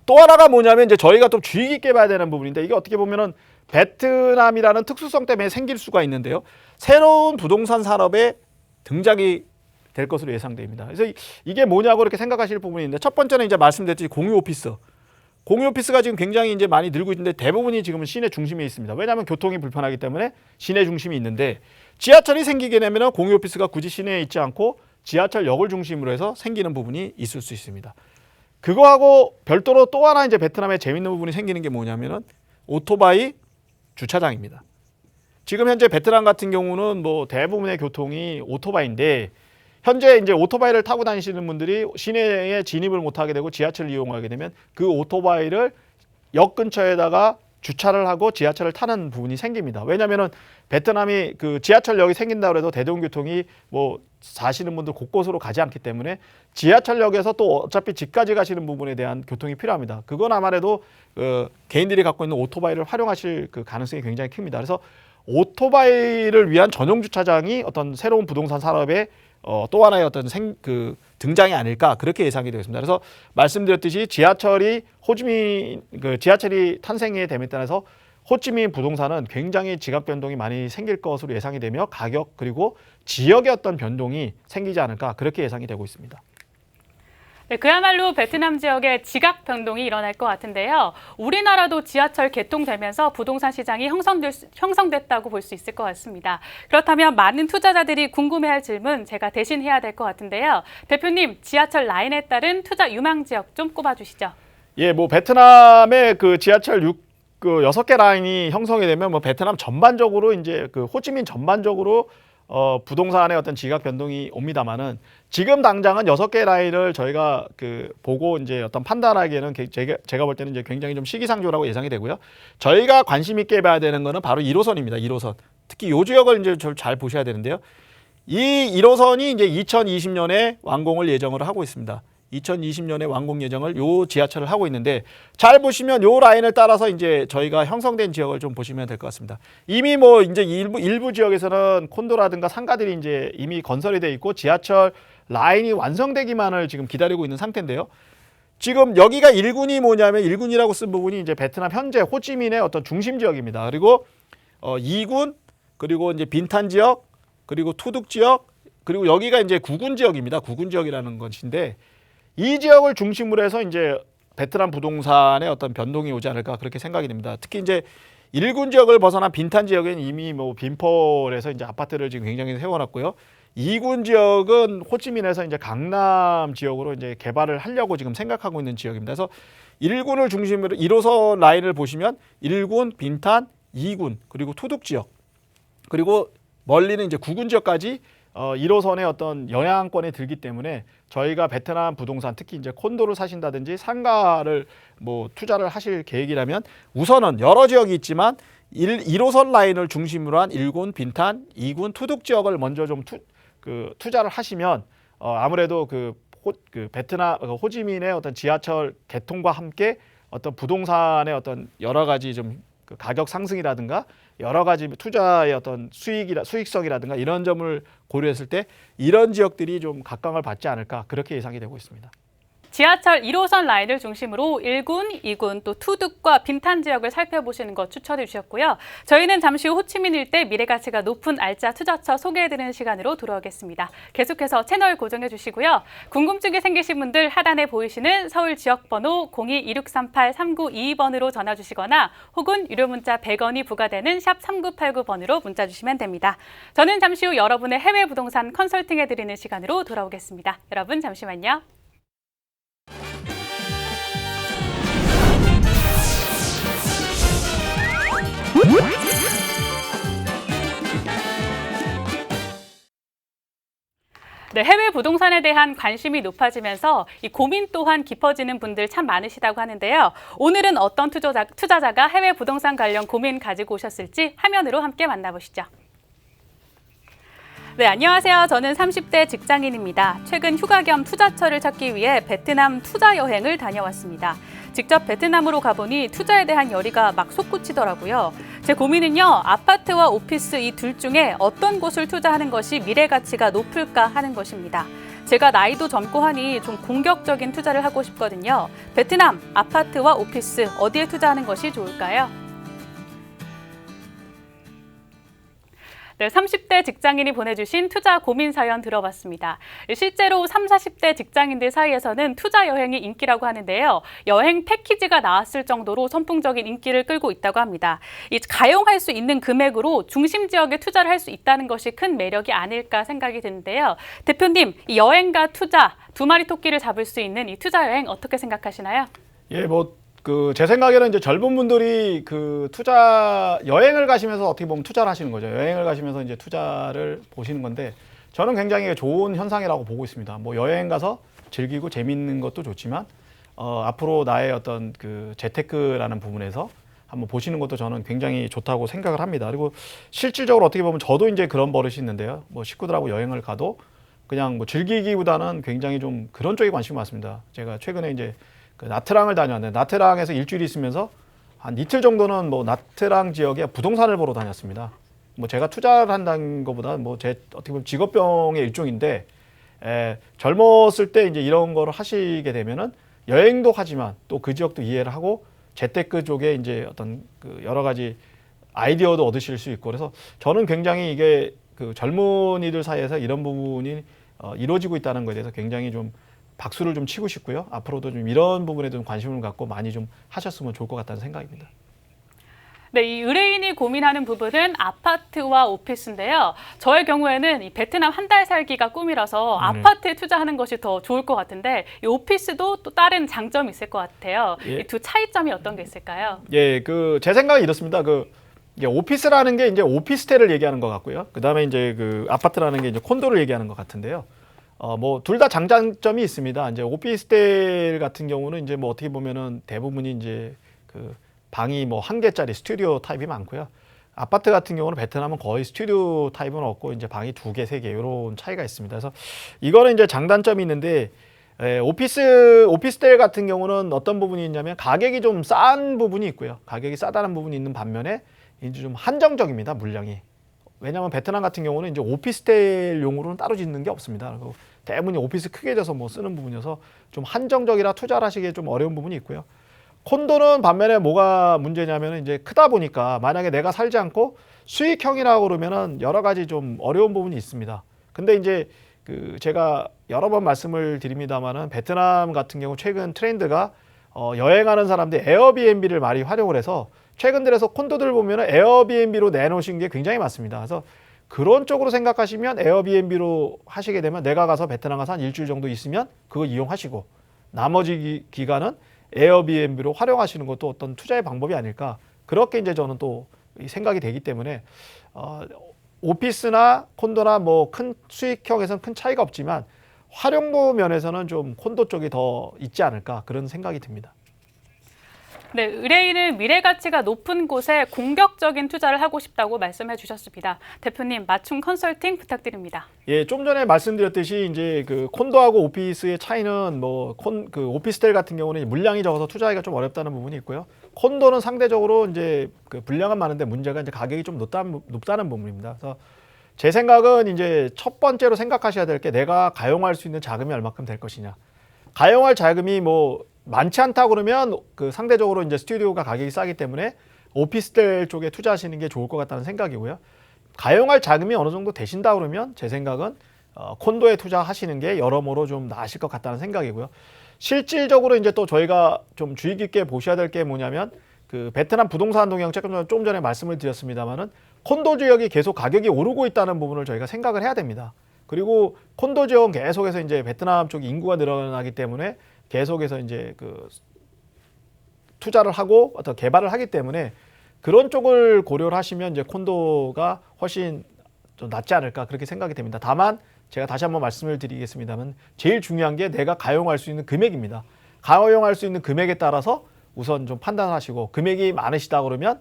또 하나가 뭐냐면 이제 저희가 또 주의 깊게 봐야 되는 부분인데 이게 어떻게 보면은 베트남이라는 특수성 때문에 생길 수가 있는데요. 새로운 부동산 산업의 등장이 될 것으로 예상됩니다. 그래서 이게 뭐냐고 이렇게 생각하실 부분인데 첫 번째는 이제 말씀드렸듯이 공유 오피스. 공유 오피스가 지금 굉장히 이제 많이 늘고 있는데 대부분이 지금은 시내 중심에 있습니다. 왜냐하면 교통이 불편하기 때문에 시내 중심이 있는데 지하철이 생기게 되면 공유 오피스가 굳이 시내에 있지 않고 지하철역을 중심으로 해서 생기는 부분이 있을 수 있습니다. 그거하고 별도로 또 하나 이제 베트남에 재밌는 부분이 생기는 게 뭐냐면은 오토바이 주차장입니다. 지금 현재 베트남 같은 경우는 뭐 대부분의 교통이 오토바이인데 현재 이제 오토바이를 타고 다니시는 분들이 시내에 진입을 못하게 되고 지하철을 이용하게 되면 그 오토바이를 역 근처에다가 주차를 하고 지하철을 타는 부분이 생깁니다. 왜냐하면은 베트남이 그 지하철역이 생긴다고 해도 대중교통이 뭐 사시는 분들 곳곳으로 가지 않기 때문에 지하철역에서 또 어차피 집까지 가시는 부분에 대한 교통이 필요합니다. 그건 아무래도 개인들이 갖고 있는 오토바이를 활용하실 그 가능성이 굉장히 큽니다. 그래서 오토바이를 위한 전용 주차장이 어떤 새로운 부동산 산업의 또 하나의 어떤 등장이 아닐까 그렇게 예상이 되었습니다. 그래서 말씀드렸듯이 지하철이 지하철이 탄생에 됨에 따라서 호치민 부동산은 굉장히 지각 변동이 많이 생길 것으로 예상이 되며 가격 그리고 지역의 어떤 변동이 생기지 않을까 그렇게 예상이 되고 있습니다. 네, 그야말로 베트남 지역에 지각 변동이 일어날 것 같은데요. 우리나라도 지하철 개통되면서 부동산 시장이 형성됐다고 볼 수 있을 것 같습니다. 그렇다면 많은 투자자들이 궁금해할 질문 제가 대신 해야 될 것 같은데요. 대표님, 지하철 라인에 따른 투자 유망 지역 좀 꼽아주시죠. 예, 뭐 베트남의 그 지하철 그 6개 라인이 형성이 되면 뭐 베트남 전반적으로 이제 그 호치민 전반적으로 부동산의 어떤 지각 변동이 옵니다만은 지금 당장은 6개 라인을 저희가 그 보고 이제 어떤 판단하기에는 제가 볼 때는 이제 굉장히 좀 시기상조라고 예상이 되고요. 저희가 관심 있게 봐야 되는 거는 바로 1호선입니다. 1호선. 특히 이 지역을 이제 잘 보셔야 되는데요. 이 1호선이 이제 2020년에 완공을 예정을 하고 있습니다. 2020년에 완공 예정을 요 지하철을 하고 있는데 잘 보시면 요 라인을 따라서 이제 저희가 형성된 지역을 좀 보시면 될 것 같습니다. 이미 뭐 이제 일부 지역에서는 콘도라든가 상가들이 이제 이미 건설이 돼 있고 지하철 라인이 완성되기만을 지금 기다리고 있는 상태인데요. 지금 여기가 1군이 뭐냐면 1군이라고 쓴 부분이 이제 베트남 현재 호치민의 어떤 중심 지역입니다. 그리고 2군 그리고 이제 빈탄 지역 그리고 투둑 지역 그리고 여기가 이제 9군 지역입니다. 9군 지역이라는 것인데 이 지역을 중심으로 해서 이제 베트남 부동산의 어떤 변동이 오지 않을까 그렇게 생각이 됩니다. 특히 이제 1군 지역을 벗어난 빈탄 지역에는 이미 뭐 빈폴에서 이제 아파트를 지금 굉장히 세워놨고요. 2군 지역은 호치민에서 이제 강남 지역으로 이제 개발을 하려고 지금 생각하고 있는 지역입니다. 그래서 1군을 중심으로 1호선 라인을 보시면 1군, 빈탄, 2군 그리고 투둑 지역 그리고 멀리는 이제 9군 지역까지 1호선의 어떤 영향권에 들기 때문에 저희가 베트남 부동산 특히 이제 콘도를 사신다든지 상가를 뭐 투자를 하실 계획이라면 우선은 여러 지역이 있지만 1호선 라인을 중심으로 한 1군 빈탄, 2군 투둑 지역을 먼저 좀 투자를 하시면 아무래도 그 베트남 호지민의 어떤 지하철 개통과 함께 어떤 부동산의 어떤 여러 가지 좀 그 가격 상승이라든가 여러 가지 투자의 어떤 수익성이라든가 이런 점을 고려했을 때 이런 지역들이 좀 각광을 받지 않을까 그렇게 예상이 되고 있습니다. 지하철 1호선 라인을 중심으로 1군, 2군, 또 투둑과 빈탄 지역을 살펴보시는 것 추천해 주셨고요. 저희는 잠시 후 호치민 일대 미래가치가 높은 알짜 투자처 소개해드리는 시간으로 돌아오겠습니다. 계속해서 채널 고정해 주시고요. 궁금증이 생기신 분들 하단에 보이시는 서울 지역번호 02-2638-3922번으로 전화 주시거나 혹은 유료 문자 100원이 부과되는 샵 3989번으로 문자 주시면 됩니다. 저는 잠시 후 여러분의 해외 부동산 컨설팅해드리는 시간으로 돌아오겠습니다. 여러분 잠시만요. 네, 해외 부동산에 대한 관심이 높아지면서 이 고민 또한 깊어지는 분들 참 많으시다고 하는데요. 오늘은 어떤 투자자가 해외 부동산 관련 고민 가지고 오셨을지 화면으로 함께 만나보시죠. 네, 안녕하세요. 저는 30대 직장인입니다. 최근 휴가 겸 투자처를 찾기 위해 베트남 투자 여행을 다녀왔습니다. 직접 베트남으로 가보니 투자에 대한 열의가 막 솟구치더라고요. 제 고민은요, 아파트와 오피스 이 둘 중에 어떤 곳을 투자하는 것이 미래 가치가 높을까 하는 것입니다. 제가 나이도 젊고 하니 좀 공격적인 투자를 하고 싶거든요. 베트남, 아파트와 오피스 어디에 투자하는 것이 좋을까요? 네, 30대 직장인이 보내주신 투자 고민 사연 들어봤습니다. 실제로 30, 40대 직장인들 사이에서는 투자 여행이 인기라고 하는데요. 여행 패키지가 나왔을 정도로 선풍적인 인기를 끌고 있다고 합니다. 이 가용할 수 있는 금액으로 중심 지역에 투자를 할 수 있다는 것이 큰 매력이 아닐까 생각이 드는데요. 대표님, 이 여행과 투자 두 마리 토끼를 잡을 수 있는 이 투자 여행 어떻게 생각하시나요? 예, 제 생각에는 이제 젊은 분들이 그 투자 여행을 가시면서 어떻게 보면 투자를 하시는 거죠. 여행을 가시면서 이제 투자를 보시는 건데 저는 굉장히 좋은 현상이라고 보고 있습니다. 뭐 여행 가서 즐기고 재밌는 것도 좋지만 앞으로 나의 어떤 그 재테크라는 부분에서 한번 보시는 것도 저는 굉장히 좋다고 생각을 합니다. 그리고 실질적으로 어떻게 보면 저도 이제 그런 버릇이 있는데요. 뭐 식구들하고 여행을 가도 그냥 뭐 즐기기보다는 굉장히 좀 그런 쪽에 관심이 많습니다. 제가 최근에 이제 그 나트랑을 다녔는데 나트랑에서 일주일 있으면서 한 이틀 정도는 뭐 나트랑 지역에 부동산을 보러 다녔습니다. 뭐 제가 투자를 한다는 것보다 뭐 제 어떻게 보면 직업병의 일종인데 젊었을 때 이제 이런 거를 하시게 되면은 여행도 하지만 또 그 지역도 이해를 하고 재테크 쪽에 이제 어떤 그 여러 가지 아이디어도 얻으실 수 있고 그래서 저는 굉장히 이게 그 젊은이들 사이에서 이런 부분이 이루어지고 있다는 것에 대해서 굉장히 좀 박수를 좀 치고 싶고요. 앞으로도 좀 이런 부분에 좀 관심을 갖고 많이 좀 하셨으면 좋을 것 같다는 생각입니다. 네, 이 의뢰인이 고민하는 부분은 아파트와 오피스인데요. 저의 경우에는 이 베트남 한 달 살기가 꿈이라서 아파트에 투자하는 것이 더 좋을 것 같은데 이 오피스도 또 다른 장점이 있을 것 같아요. 예. 이 두 차이점이 어떤 게 있을까요? 예, 제 생각은 이렇습니다. 이게 오피스라는 게 이제 오피스텔을 얘기하는 것 같고요. 그다음에 이제 아파트라는 게 이제 콘도를 얘기하는 것 같은데요. 뭐 둘 다 장단점이 있습니다. 이제 오피스텔 같은 경우는 이제 뭐 어떻게 보면은 대부분이 이제 방이 뭐 한 개짜리 스튜디오 타입이 많고요. 아파트 같은 경우는 베트남은 거의 스튜디오 타입은 없고 이제 방이 2개, 3개 이런 차이가 있습니다. 그래서 이거는 이제 장단점이 있는데 오피스텔 같은 경우는 어떤 부분이 있냐면 가격이 좀 싼 부분이 있고요. 가격이 싸다는 부분이 있는 반면에 이제 좀 한정적입니다. 물량이. 왜냐하면 베트남 같은 경우는 이제 오피스텔용으로는 따로 짓는 게 없습니다. 그리고 대부분이 오피스 크게 져서 뭐 쓰는 부분이어서 좀 한정적이라 투자를 하시기에 좀 어려운 부분이 있고요. 콘도는 반면에 뭐가 문제냐면 이제 크다 보니까 만약에 내가 살지 않고 수익형이라고 그러면은 여러 가지 좀 어려운 부분이 있습니다. 근데 이제 제가 여러 번 말씀을 드립니다만은 베트남 같은 경우 최근 트렌드가 여행하는 사람들이 에어비앤비를 많이 활용을 해서 최근 들어서 콘도들 보면은 에어비앤비로 내놓으신 게 굉장히 많습니다. 그래서 그런 쪽으로 생각하시면 에어비앤비로 하시게 되면 내가 가서 베트남 가서 한 일주일 정도 있으면 그거 이용하시고 나머지 기간은 에어비앤비로 활용하시는 것도 어떤 투자의 방법이 아닐까. 그렇게 이제 저는 또 생각이 되기 때문에 오피스나 콘도나 뭐 큰 수익형에서는 큰 차이가 없지만 활용도 면에서는 좀 콘도 쪽이 더 있지 않을까 그런 생각이 듭니다. 네, 의뢰인은 미래 가치가 높은 곳에 공격적인 투자를 하고 싶다고 말씀해 주셨습니다. 대표님, 맞춤 컨설팅 부탁드립니다. 예, 좀 전에 말씀드렸듯이 이제 콘도하고 오피스의 차이는 오피스텔 같은 경우는 물량이 적어서 투자하기가 좀 어렵다는 부분이 있고요. 콘도는 상대적으로 이제 분량은 많은데 문제가 이제 가격이 좀 높다는 부분입니다. 그래서 제 생각은 이제 첫 번째로 생각하셔야 될 게 내가 가용할 수 있는 자금이 얼마큼 될 것이냐. 가용할 자금이 뭐 많지 않다 그러면 상대적으로 이제 스튜디오가 가격이 싸기 때문에 오피스텔 쪽에 투자하시는 게 좋을 것 같다는 생각이고요. 가용할 자금이 어느 정도 되신다 그러면 제 생각은 콘도에 투자하시는 게 여러모로 좀 나으실 것 같다는 생각이고요. 실질적으로 이제 또 저희가 좀 주의 깊게 보셔야 될 게 뭐냐면 베트남 부동산 동향 좀 전에 말씀을 드렸습니다만은 콘도 지역이 계속 가격이 오르고 있다는 부분을 저희가 생각을 해야 됩니다. 그리고 콘도 지역은 계속해서 이제 베트남 쪽 인구가 늘어나기 때문에 계속해서 이제 투자를 하고 어떤 개발을 하기 때문에 그런 쪽을 고려를 하시면 이제 콘도가 훨씬 좀 낫지 않을까 그렇게 생각이 됩니다. 다만 제가 다시 한번 말씀을 드리겠습니다만 제일 중요한 게 내가 가용할 수 있는 금액입니다. 가용할 수 있는 금액에 따라서 우선 좀 판단하시고 금액이 많으시다 그러면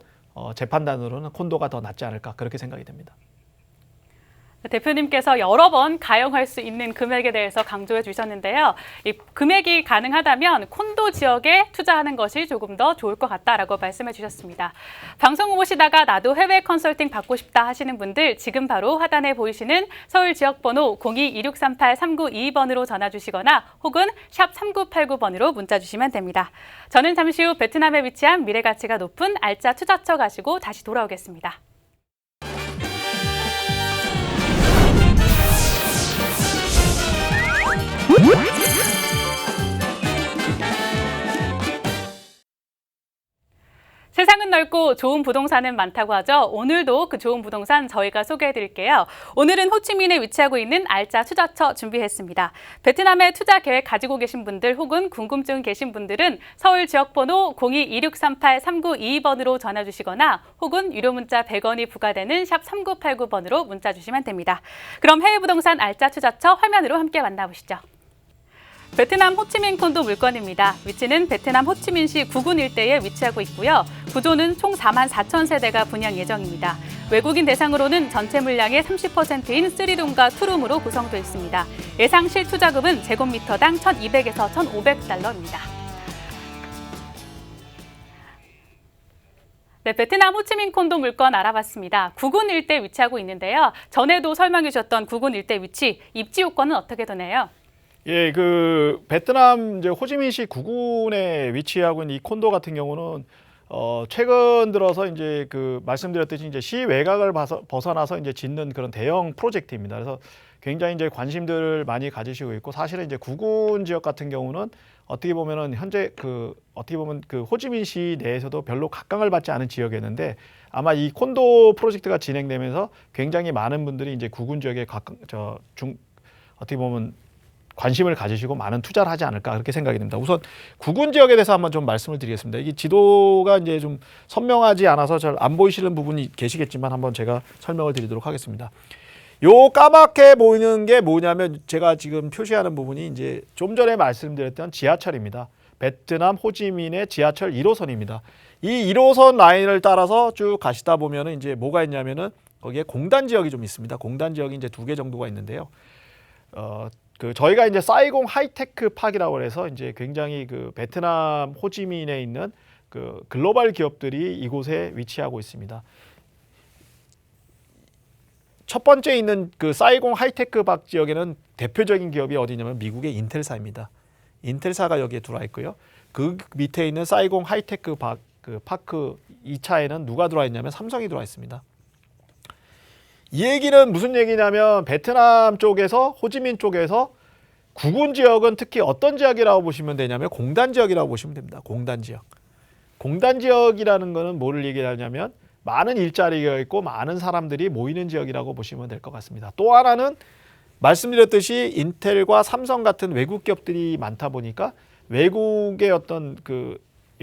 제 판단으로는 콘도가 더 낫지 않을까 그렇게 생각이 됩니다. 대표님께서 여러 번 가용할 수 있는 금액에 대해서 강조해 주셨는데요. 이 금액이 가능하다면 콘도 지역에 투자하는 것이 조금 더 좋을 것 같다라고 말씀해 주셨습니다. 방송 보시다가 나도 해외 컨설팅 받고 싶다 하시는 분들 지금 바로 하단에 보이시는 서울 지역번호 02-2638-3922번으로 전화 주시거나 혹은 샵 3989번으로 문자 주시면 됩니다. 저는 잠시 후 베트남에 위치한 미래가치가 높은 알짜 투자처 가시고 다시 돌아오겠습니다. 세상은 넓고 좋은 부동산은 많다고 하죠. 오늘도 그 좋은 부동산 저희가 소개해 드릴게요. 오늘은 호치민에 위치하고 있는 알짜 투자처 준비했습니다. 베트남에 투자 계획 가지고 계신 분들 혹은 궁금증 계신 분들은 서울 지역번호 02-2638-3922번으로 전화 주시거나 혹은 유료 문자 100원이 부과되는 샵 3989번으로 문자 주시면 됩니다. 그럼 해외 부동산 알짜 투자처 화면으로 함께 만나보시죠. 베트남 호치민 콘도 물건입니다. 위치는 베트남 호치민시 구군 일대에 위치하고 있고요. 구조는 총 44,000세대가 분양 예정입니다. 외국인 대상으로는 전체 물량의 30%인 3룸과 2룸으로 구성되어 있습니다. 예상 실투자금은 제곱미터당 1,200에서 1,500달러입니다. 네, 베트남 호치민 콘도 물건 알아봤습니다. 구군 일대에 위치하고 있는데요. 전에도 설명해 주셨던 구군 일대 위치, 입지 요건은 어떻게 되나요? 예, 베트남 이제 호치민시 구군에 위치하고 있는 이 콘도 같은 경우는 최근 들어서 이제 말씀드렸듯이 이제 시 외곽을 벗어나서 이제 짓는 그런 대형 프로젝트입니다. 그래서 굉장히 이제 관심들을 많이 가지시고 있고 사실은 이제 구군 지역 같은 경우는 어떻게 보면은 현재 어떻게 보면 호지민시 내에서도 별로 각광을 받지 않은 지역이었는데 아마 이 콘도 프로젝트가 진행되면서 굉장히 많은 분들이 이제 구군 지역에 어떻게 보면 관심을 가지시고 많은 투자를 하지 않을까 그렇게 생각이 됩니다. 우선 구군 지역에 대해서 한번 좀 말씀을 드리겠습니다. 이 지도가 이제 좀 선명하지 않아서 잘 안 보이시는 부분이 계시겠지만 한번 제가 설명을 드리도록 하겠습니다. 요 까맣게 보이는 게 뭐냐면 제가 지금 표시하는 부분이 이제 좀 전에 말씀드렸던 지하철입니다. 베트남 호지민의 지하철 1호선입니다. 이 1호선 라인을 따라서 쭉 가시다 보면은 이제 뭐가 있냐면은 거기에 공단 지역이 좀 있습니다. 공단 지역이 이제 2개 정도가 있는데요. 저희가 이제 사이공 하이테크 파크라고 해서 이제 굉장히 베트남 호지민에 있는 글로벌 기업들이 이곳에 위치하고 있습니다. 첫 번째 있는 사이공 하이테크 파크 지역에는 대표적인 기업이 어디냐면 미국의 인텔사입니다. 인텔사가 여기에 들어와 있고요. 그 밑에 있는 사이공 하이테크 파크 2차에는 누가 들어와 있냐면 삼성이 들어와 있습니다. 이 얘기는 무슨 얘기냐면 베트남 쪽에서 호지민 쪽에서 구군 지역은 특히 어떤 지역이라고 보시면 되냐면 공단 지역이라고 보시면 됩니다. 공단 지역. 공단 지역이라는 거는 뭐를 얘기하냐면 많은 일자리가 있고 많은 사람들이 모이는 지역이라고 보시면 될 것 같습니다. 또 하나는 말씀드렸듯이 인텔과 삼성 같은 외국 기업들이 많다 보니까 외국의 어떤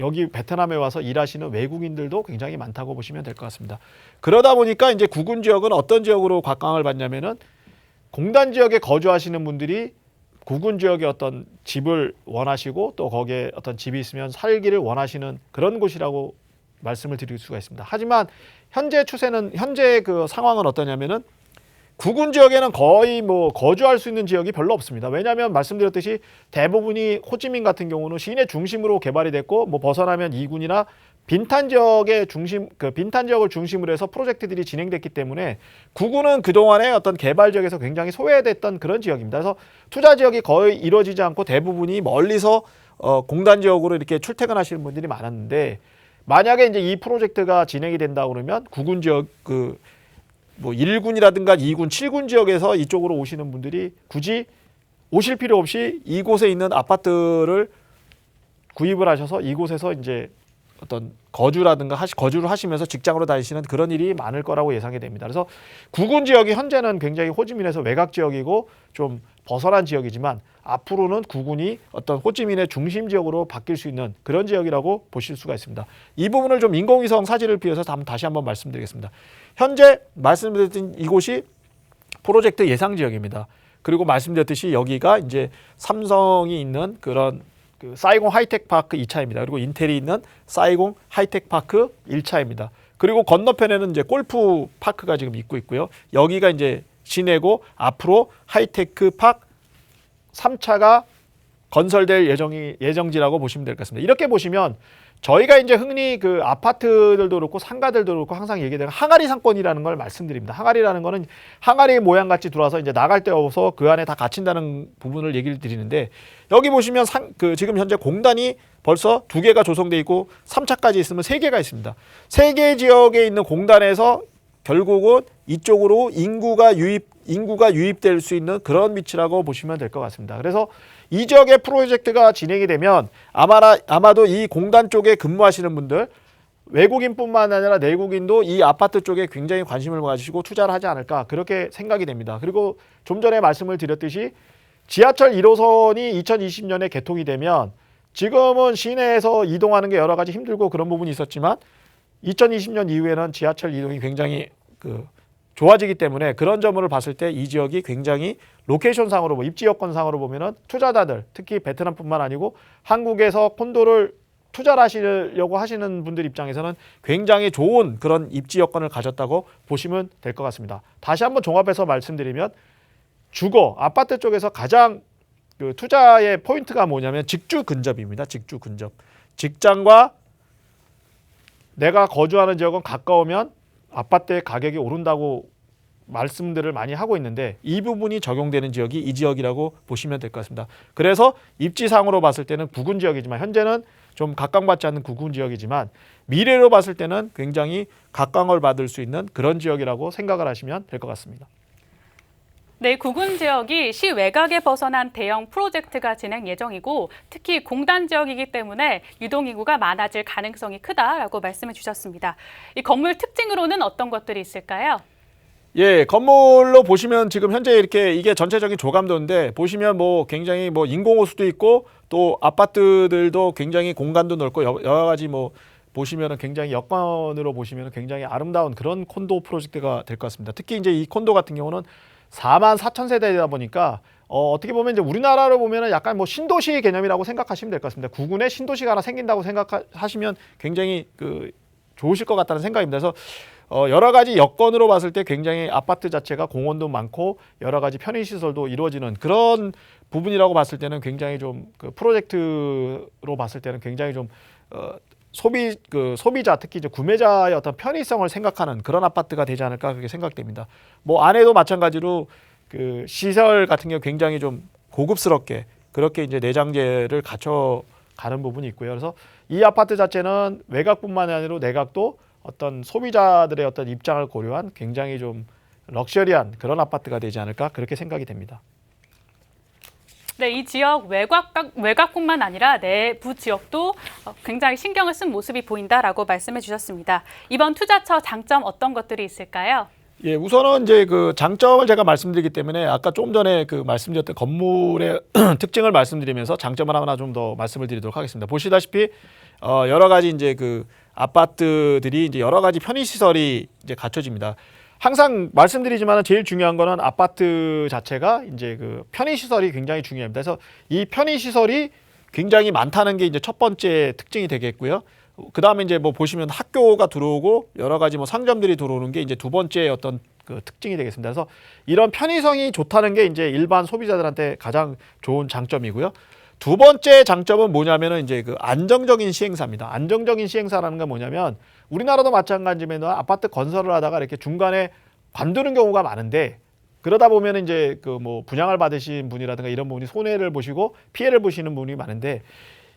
여기 베트남에 와서 일하시는 외국인들도 굉장히 많다고 보시면 될 것 같습니다. 그러다 보니까 이제 구군 지역은 어떤 지역으로 각광을 받냐면은 공단 지역에 거주하시는 분들이 구군 지역에 어떤 집을 원하시고 또 거기에 어떤 집이 있으면 살기를 원하시는 그런 곳이라고 말씀을 드릴 수가 있습니다. 하지만 현재 상황은 어떠냐면은 구군 지역에는 거의 거주할 수 있는 지역이 별로 없습니다. 왜냐하면 말씀드렸듯이 대부분이 호지민 같은 경우는 시내 중심으로 개발이 됐고 벗어나면 2군이나 빈탄 지역의 빈탄 지역을 중심으로 해서 프로젝트들이 진행됐기 때문에 구군은 그동안의 어떤 개발 지역에서 굉장히 소외됐던 그런 지역입니다. 그래서 투자 지역이 거의 이루어지지 않고 대부분이 멀리서 공단 지역으로 이렇게 출퇴근하시는 분들이 많았는데 만약에 이제 이 프로젝트가 진행이 된다 그러면 구군 지역 1군이라든가 2군, 7군 지역에서 이쪽으로 오시는 분들이 굳이 오실 필요 없이 이곳에 있는 아파트를 구입을 하셔서 이곳에서 이제 어떤 거주를 하시면서 직장으로 다니시는 그런 일이 많을 거라고 예상이 됩니다. 그래서 구군 지역이 현재는 굉장히 호지민에서 외곽 지역이고 좀 벗어난 지역이지만 앞으로는 구군이 어떤 호지민의 중심 지역으로 바뀔 수 있는 그런 지역이라고 보실 수가 있습니다. 이 부분을 좀 인공위성 사진을 비해서 다시 한번 말씀드리겠습니다. 현재 말씀드렸던 이곳이 프로젝트 예상 지역입니다. 그리고 말씀드렸듯이 여기가 이제 삼성이 있는 그런 사이공 하이텍 파크 2차입니다. 그리고 인텔이 있는 사이공 하이텍 파크 1차입니다. 그리고 건너편에는 이제 골프 파크가 지금 있고요. 여기가 이제 시내고 앞으로 하이테크 파크 3차가 건설될 예정지라고 보시면 될 것 같습니다. 이렇게 보시면 저희가 이제 흔히 아파트들도 그렇고 상가들도 그렇고 항상 얘기되는 항아리 상권이라는 걸 말씀드립니다. 항아리라는 거는 항아리 모양 같이 들어와서 이제 나갈 데 없어서 그 안에 다 갇힌다는 부분을 얘기를 드리는데 여기 보시면 지금 현재 공단이 벌써 2개가 조성돼 있고 3차까지 있으면 3개가 있습니다. 3개 지역에 있는 공단에서 결국은 이쪽으로 인구가 유입될 수 있는 그런 위치라고 보시면 될 것 같습니다. 그래서 이 지역의 프로젝트가 진행이 되면 아마도 이 공단 쪽에 근무하시는 분들 외국인뿐만 아니라 내국인도 이 아파트 쪽에 굉장히 관심을 가지시고 투자를 하지 않을까 그렇게 생각이 됩니다. 그리고 좀 전에 말씀을 드렸듯이 지하철 1호선이 2020년에 개통이 되면 지금은 시내에서 이동하는 게 여러 가지 힘들고 그런 부분이 있었지만 2020년 이후에는 지하철 이동이 굉장히 좋아지기 때문에 그런 점을 봤을 때 이 지역이 굉장히 로케이션상으로 입지 여건상으로 보면은 투자자들 특히 베트남뿐만 아니고 한국에서 콘도를 투자를 하시려고 하시는 분들 입장에서는 굉장히 좋은 그런 입지 여건을 가졌다고 보시면 될 것 같습니다. 다시 한번 종합해서 말씀드리면 아파트 쪽에서 가장 투자의 포인트가 뭐냐면 직주 근접입니다. 직주 근접. 직장과 내가 거주하는 지역은 가까우면 아파트의 가격이 오른다고 말씀들을 많이 하고 있는데 이 부분이 적용되는 지역이 이 지역이라고 보시면 될 것 같습니다. 그래서 입지상으로 봤을 때는 구군 지역이지만 현재는 좀 각광받지 않는 구군 지역이지만 미래로 봤을 때는 굉장히 각광을 받을 수 있는 그런 지역이라고 생각을 하시면 될 것 같습니다. 네, 구군 지역이 시 외곽에 벗어난 대형 프로젝트가 진행 예정이고 특히 공단 지역이기 때문에 유동인구가 많아질 가능성이 크다라고 말씀해 주셨습니다. 이 건물 특징으로는 어떤 것들이 있을까요? 예, 건물로 보시면 지금 현재 이렇게 이게 전체적인 조감도인데 보시면 뭐 굉장히 뭐 인공호수도 있고 또 아파트들도 굉장히 공간도 넓고 여러 가지 뭐 보시면은 굉장히 여건으로 보시면은 굉장히 아름다운 그런 콘도 프로젝트가 될 것 같습니다. 특히 이제 이 콘도 같은 경우는 44,000세대이다 보니까 어떻게 보면 이제 우리나라로 보면은 약간 뭐 신도시 개념이라고 생각하시면 될 것 같습니다. 구군에 신도시가 하나 생긴다고 생각하시면 굉장히 좋으실 것 같다는 생각입니다. 그래서 여러 가지 여건으로 봤을 때 굉장히 아파트 자체가 공원도 많고 여러 가지 편의시설도 이루어지는 그런 부분이라고 봤을 때는 굉장히 좀 프로젝트로 봤을 때는 굉장히 좀 소비자 특히 이제 구매자의 어떤 편의성을 생각하는 그런 아파트가 되지 않을까 그렇게 생각됩니다. 뭐 안에도 마찬가지로 시설 같은 경우 굉장히 좀 고급스럽게 그렇게 이제 내장재를 갖춰 가는 부분이 있고요. 그래서 이 아파트 자체는 외곽뿐만 아니라 내곽도 어떤 소비자들의 어떤 입장을 고려한 굉장히 좀 럭셔리한 그런 아파트가 되지 않을까 그렇게 생각이 됩니다. 네, 이 지역 외곽뿐만 아니라 내부 지역도 굉장히 신경을 쓴 모습이 보인다라고 말씀해 주셨습니다. 이번 투자처 장점 어떤 것들이 있을까요? 예, 우선은 이제 장점을 제가 말씀드리기 때문에 아까 조금 전에 말씀드렸던 건물의 특징을 말씀드리면서 장점을 하나 좀 더 말씀을 드리도록 하겠습니다. 보시다시피 여러 가지 이제 아파트들이 이제 여러 가지 편의시설이 이제 갖춰집니다. 항상 말씀드리지만 제일 중요한 거는 아파트 자체가 이제 편의시설이 굉장히 중요합니다. 그래서 이 편의시설이 굉장히 많다는 게 이제 첫 번째 특징이 되겠고요. 그 다음에 이제 뭐 보시면 학교가 들어오고 여러 가지 뭐 상점들이 들어오는 게 이제 두 번째 어떤 특징이 되겠습니다. 그래서 이런 편의성이 좋다는 게 이제 일반 소비자들한테 가장 좋은 장점이고요. 두 번째 장점은 뭐냐면은 이제 안정적인 시행사입니다. 안정적인 시행사라는 건 뭐냐면 우리나라도 마찬가지면 아파트 건설을 하다가 이렇게 중간에 관두는 경우가 많은데 그러다 보면 이제 뭐 분양을 받으신 분이라든가 이런 분이 손해를 보시고 피해를 보시는 분이 많은데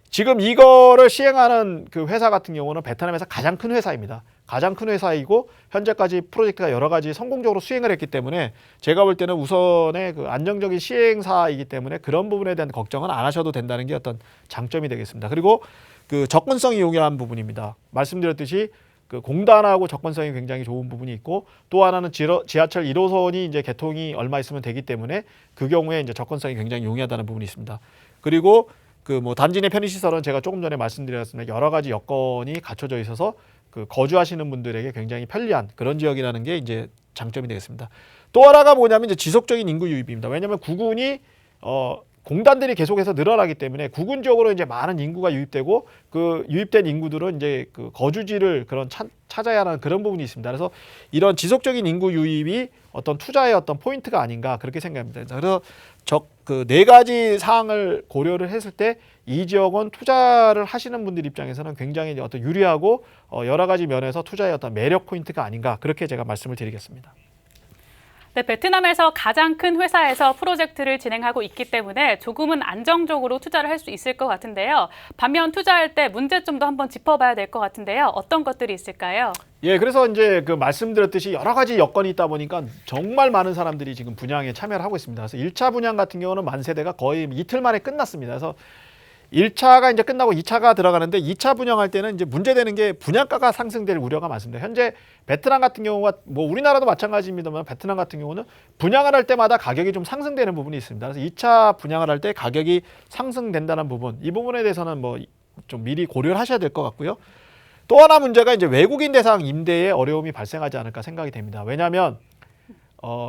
지금 이거를 시행하는 회사 같은 경우는 베트남에서 가장 큰 회사입니다. 가장 큰 회사이고 현재까지 프로젝트가 여러 가지 성공적으로 수행을 했기 때문에 제가 볼 때는 우선의 안정적인 시행사이기 때문에 그런 부분에 대한 걱정은 안 하셔도 된다는 게 어떤 장점이 되겠습니다. 그리고 접근성이 용이한 부분입니다. 말씀드렸듯이 공단하고 접근성이 굉장히 좋은 부분이 있고 또 하나는 지하철 1호선이 이제 개통이 얼마 있으면 되기 때문에 그 경우에 이제 접근성이 굉장히 용이하다는 부분이 있습니다. 그리고 뭐 단지 내 편의시설은 제가 조금 전에 말씀드렸습니다. 여러 가지 여건이 갖춰져 있어서 거주하시는 분들에게 굉장히 편리한 그런 지역이라는 게 이제 장점이 되겠습니다. 또 하나가 뭐냐면 이제 지속적인 인구 유입입니다. 왜냐하면 구군이 공단들이 계속해서 늘어나기 때문에 구군 지역으로 이제 많은 인구가 유입되고 유입된 인구들은 이제 거주지를 찾아야 하는 그런 부분이 있습니다. 그래서 이런 지속적인 인구 유입이 어떤 투자의 어떤 포인트가 아닌가 그렇게 생각합니다. 그래서 네 가지 사항을 고려를 했을 때 이 지역은 투자를 하시는 분들 입장에서는 굉장히 어떤 유리하고 여러 가지 면에서 투자의 어떤 매력 포인트가 아닌가 그렇게 제가 말씀을 드리겠습니다. 네, 베트남에서 가장 큰 회사에서 프로젝트를 진행하고 있기 때문에 조금은 안정적으로 투자를 할 수 있을 것 같은데요. 반면 투자할 때 문제점도 한번 짚어봐야 될 것 같은데요. 어떤 것들이 있을까요? 예, 그래서 이제 말씀드렸듯이 여러 가지 여건이 있다 보니까 정말 많은 사람들이 지금 분양에 참여를 하고 있습니다. 그래서 1차 분양 같은 경우는 만세대가 거의 이틀 만에 끝났습니다. 그래서 1차가 이제 끝나고 2차가 들어가는데 2차 분양할 때는 이제 문제되는 게 분양가가 상승될 우려가 많습니다. 현재 베트남 같은 경우가 뭐 우리나라도 마찬가지입니다만 베트남 같은 경우는 분양을 할 때마다 가격이 좀 상승되는 부분이 있습니다. 그래서 2차 분양을 할 때 가격이 상승된다는 부분, 이 부분에 대해서는 뭐 좀 미리 고려를 하셔야 될 것 같고요. 또 하나 문제가 이제 외국인 대상 임대에 어려움이 발생하지 않을까 생각이 됩니다. 왜냐하면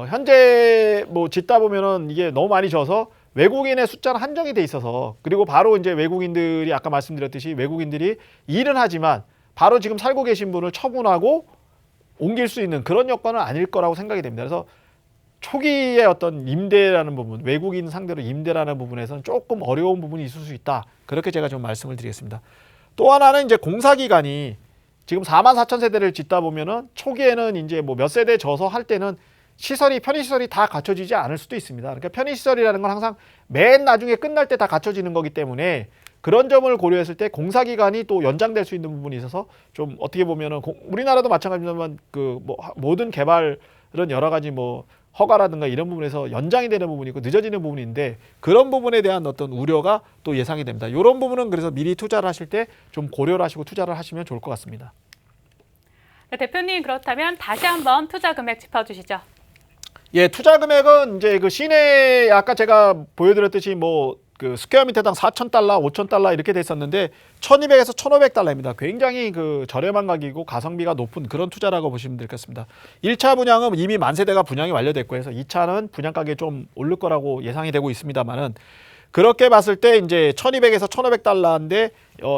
현재 뭐 짓다 보면은 이게 너무 많이 져서 외국인의 숫자는 한정이 돼 있어서 그리고 바로 이제 외국인들이 아까 말씀드렸듯이 외국인들이 일은 하지만 바로 지금 살고 계신 분을 처분하고 옮길 수 있는 그런 여건은 아닐 거라고 생각이 됩니다. 그래서 초기에 어떤 임대라는 부분, 외국인 상대로 임대라는 부분에서는 조금 어려운 부분이 있을 수 있다. 그렇게 제가 좀 말씀을 드리겠습니다. 또 하나는 이제 공사 기간이 지금 44,000세대를 짓다 보면은 초기에는 이제 뭐 몇 세대 져서 할 때는 편의시설이 다 갖춰지지 않을 수도 있습니다. 그러니까 편의시설이라는 건 항상 맨 나중에 끝날 때 다 갖춰지는 거기 때문에 그런 점을 고려했을 때 공사 기간이 또 연장될 수 있는 부분이 있어서 좀 어떻게 보면은 우리나라도 마찬가지지만 모든 개발은 여러 가지 허가라든가 이런 부분에서 연장이 되는 부분이 있고 늦어지는 부분이 있는데 그런 부분에 대한 어떤 우려가 또 예상이 됩니다. 이런 부분은 그래서 미리 투자를 하실 때 좀 고려를 하시고 투자를 하시면 좋을 것 같습니다. 네, 대표님 그렇다면 다시 한번 투자 금액 짚어주시죠. 예, 투자 금액은 이제 그 시내 아까 제가 보여드렸듯이 뭐 그 스퀘어미터당 4,000달러, 5,000달러 이렇게 돼 있었는데 1,200에서 1,500달러입니다. 굉장히 그 저렴한 가격이고 가성비가 높은 그런 투자라고 보시면 되겠습니다. 1차 분양은 이미 만세대가 분양이 완료됐고 해서 2차는 분양 가격이 좀 오를 거라고 예상이 되고 있습니다만은 그렇게 봤을 때 이제 1,200에서 1,500달러인데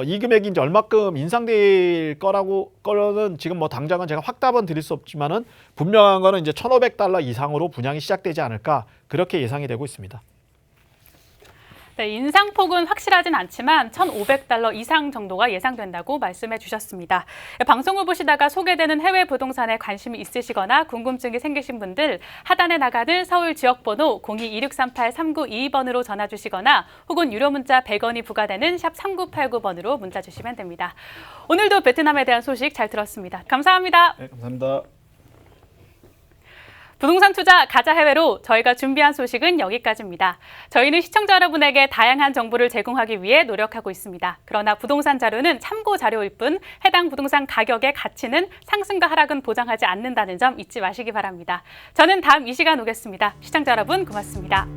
이 금액이 이제 얼마큼 인상될 거는 지금 뭐 당장은 제가 확답은 드릴 수 없지만은 분명한 거는 이제 1,500달러 이상으로 분양이 시작되지 않을까 그렇게 예상이 되고 있습니다. 네, 인상폭은 확실하진 않지만 1,500달러 이상 정도가 예상된다고 말씀해 주셨습니다. 방송을 보시다가 소개되는 해외 부동산에 관심이 있으시거나 궁금증이 생기신 분들 하단에 나가는 서울 지역번호 02-2638-3922번으로 전화 주시거나 혹은 유료 문자 100원이 부과되는 샵 3989번으로 문자 주시면 됩니다. 오늘도 베트남에 대한 소식 잘 들었습니다. 감사합니다. 네, 감사합니다. 부동산 투자 가자 해외로 저희가 준비한 소식은 여기까지입니다. 저희는 시청자 여러분에게 다양한 정보를 제공하기 위해 노력하고 있습니다. 그러나 부동산 자료는 참고 자료일 뿐 해당 부동산 가격의 가치는 상승과 하락은 보장하지 않는다는 점 잊지 마시기 바랍니다. 저는 다음 이 시간 오겠습니다. 시청자 여러분 고맙습니다.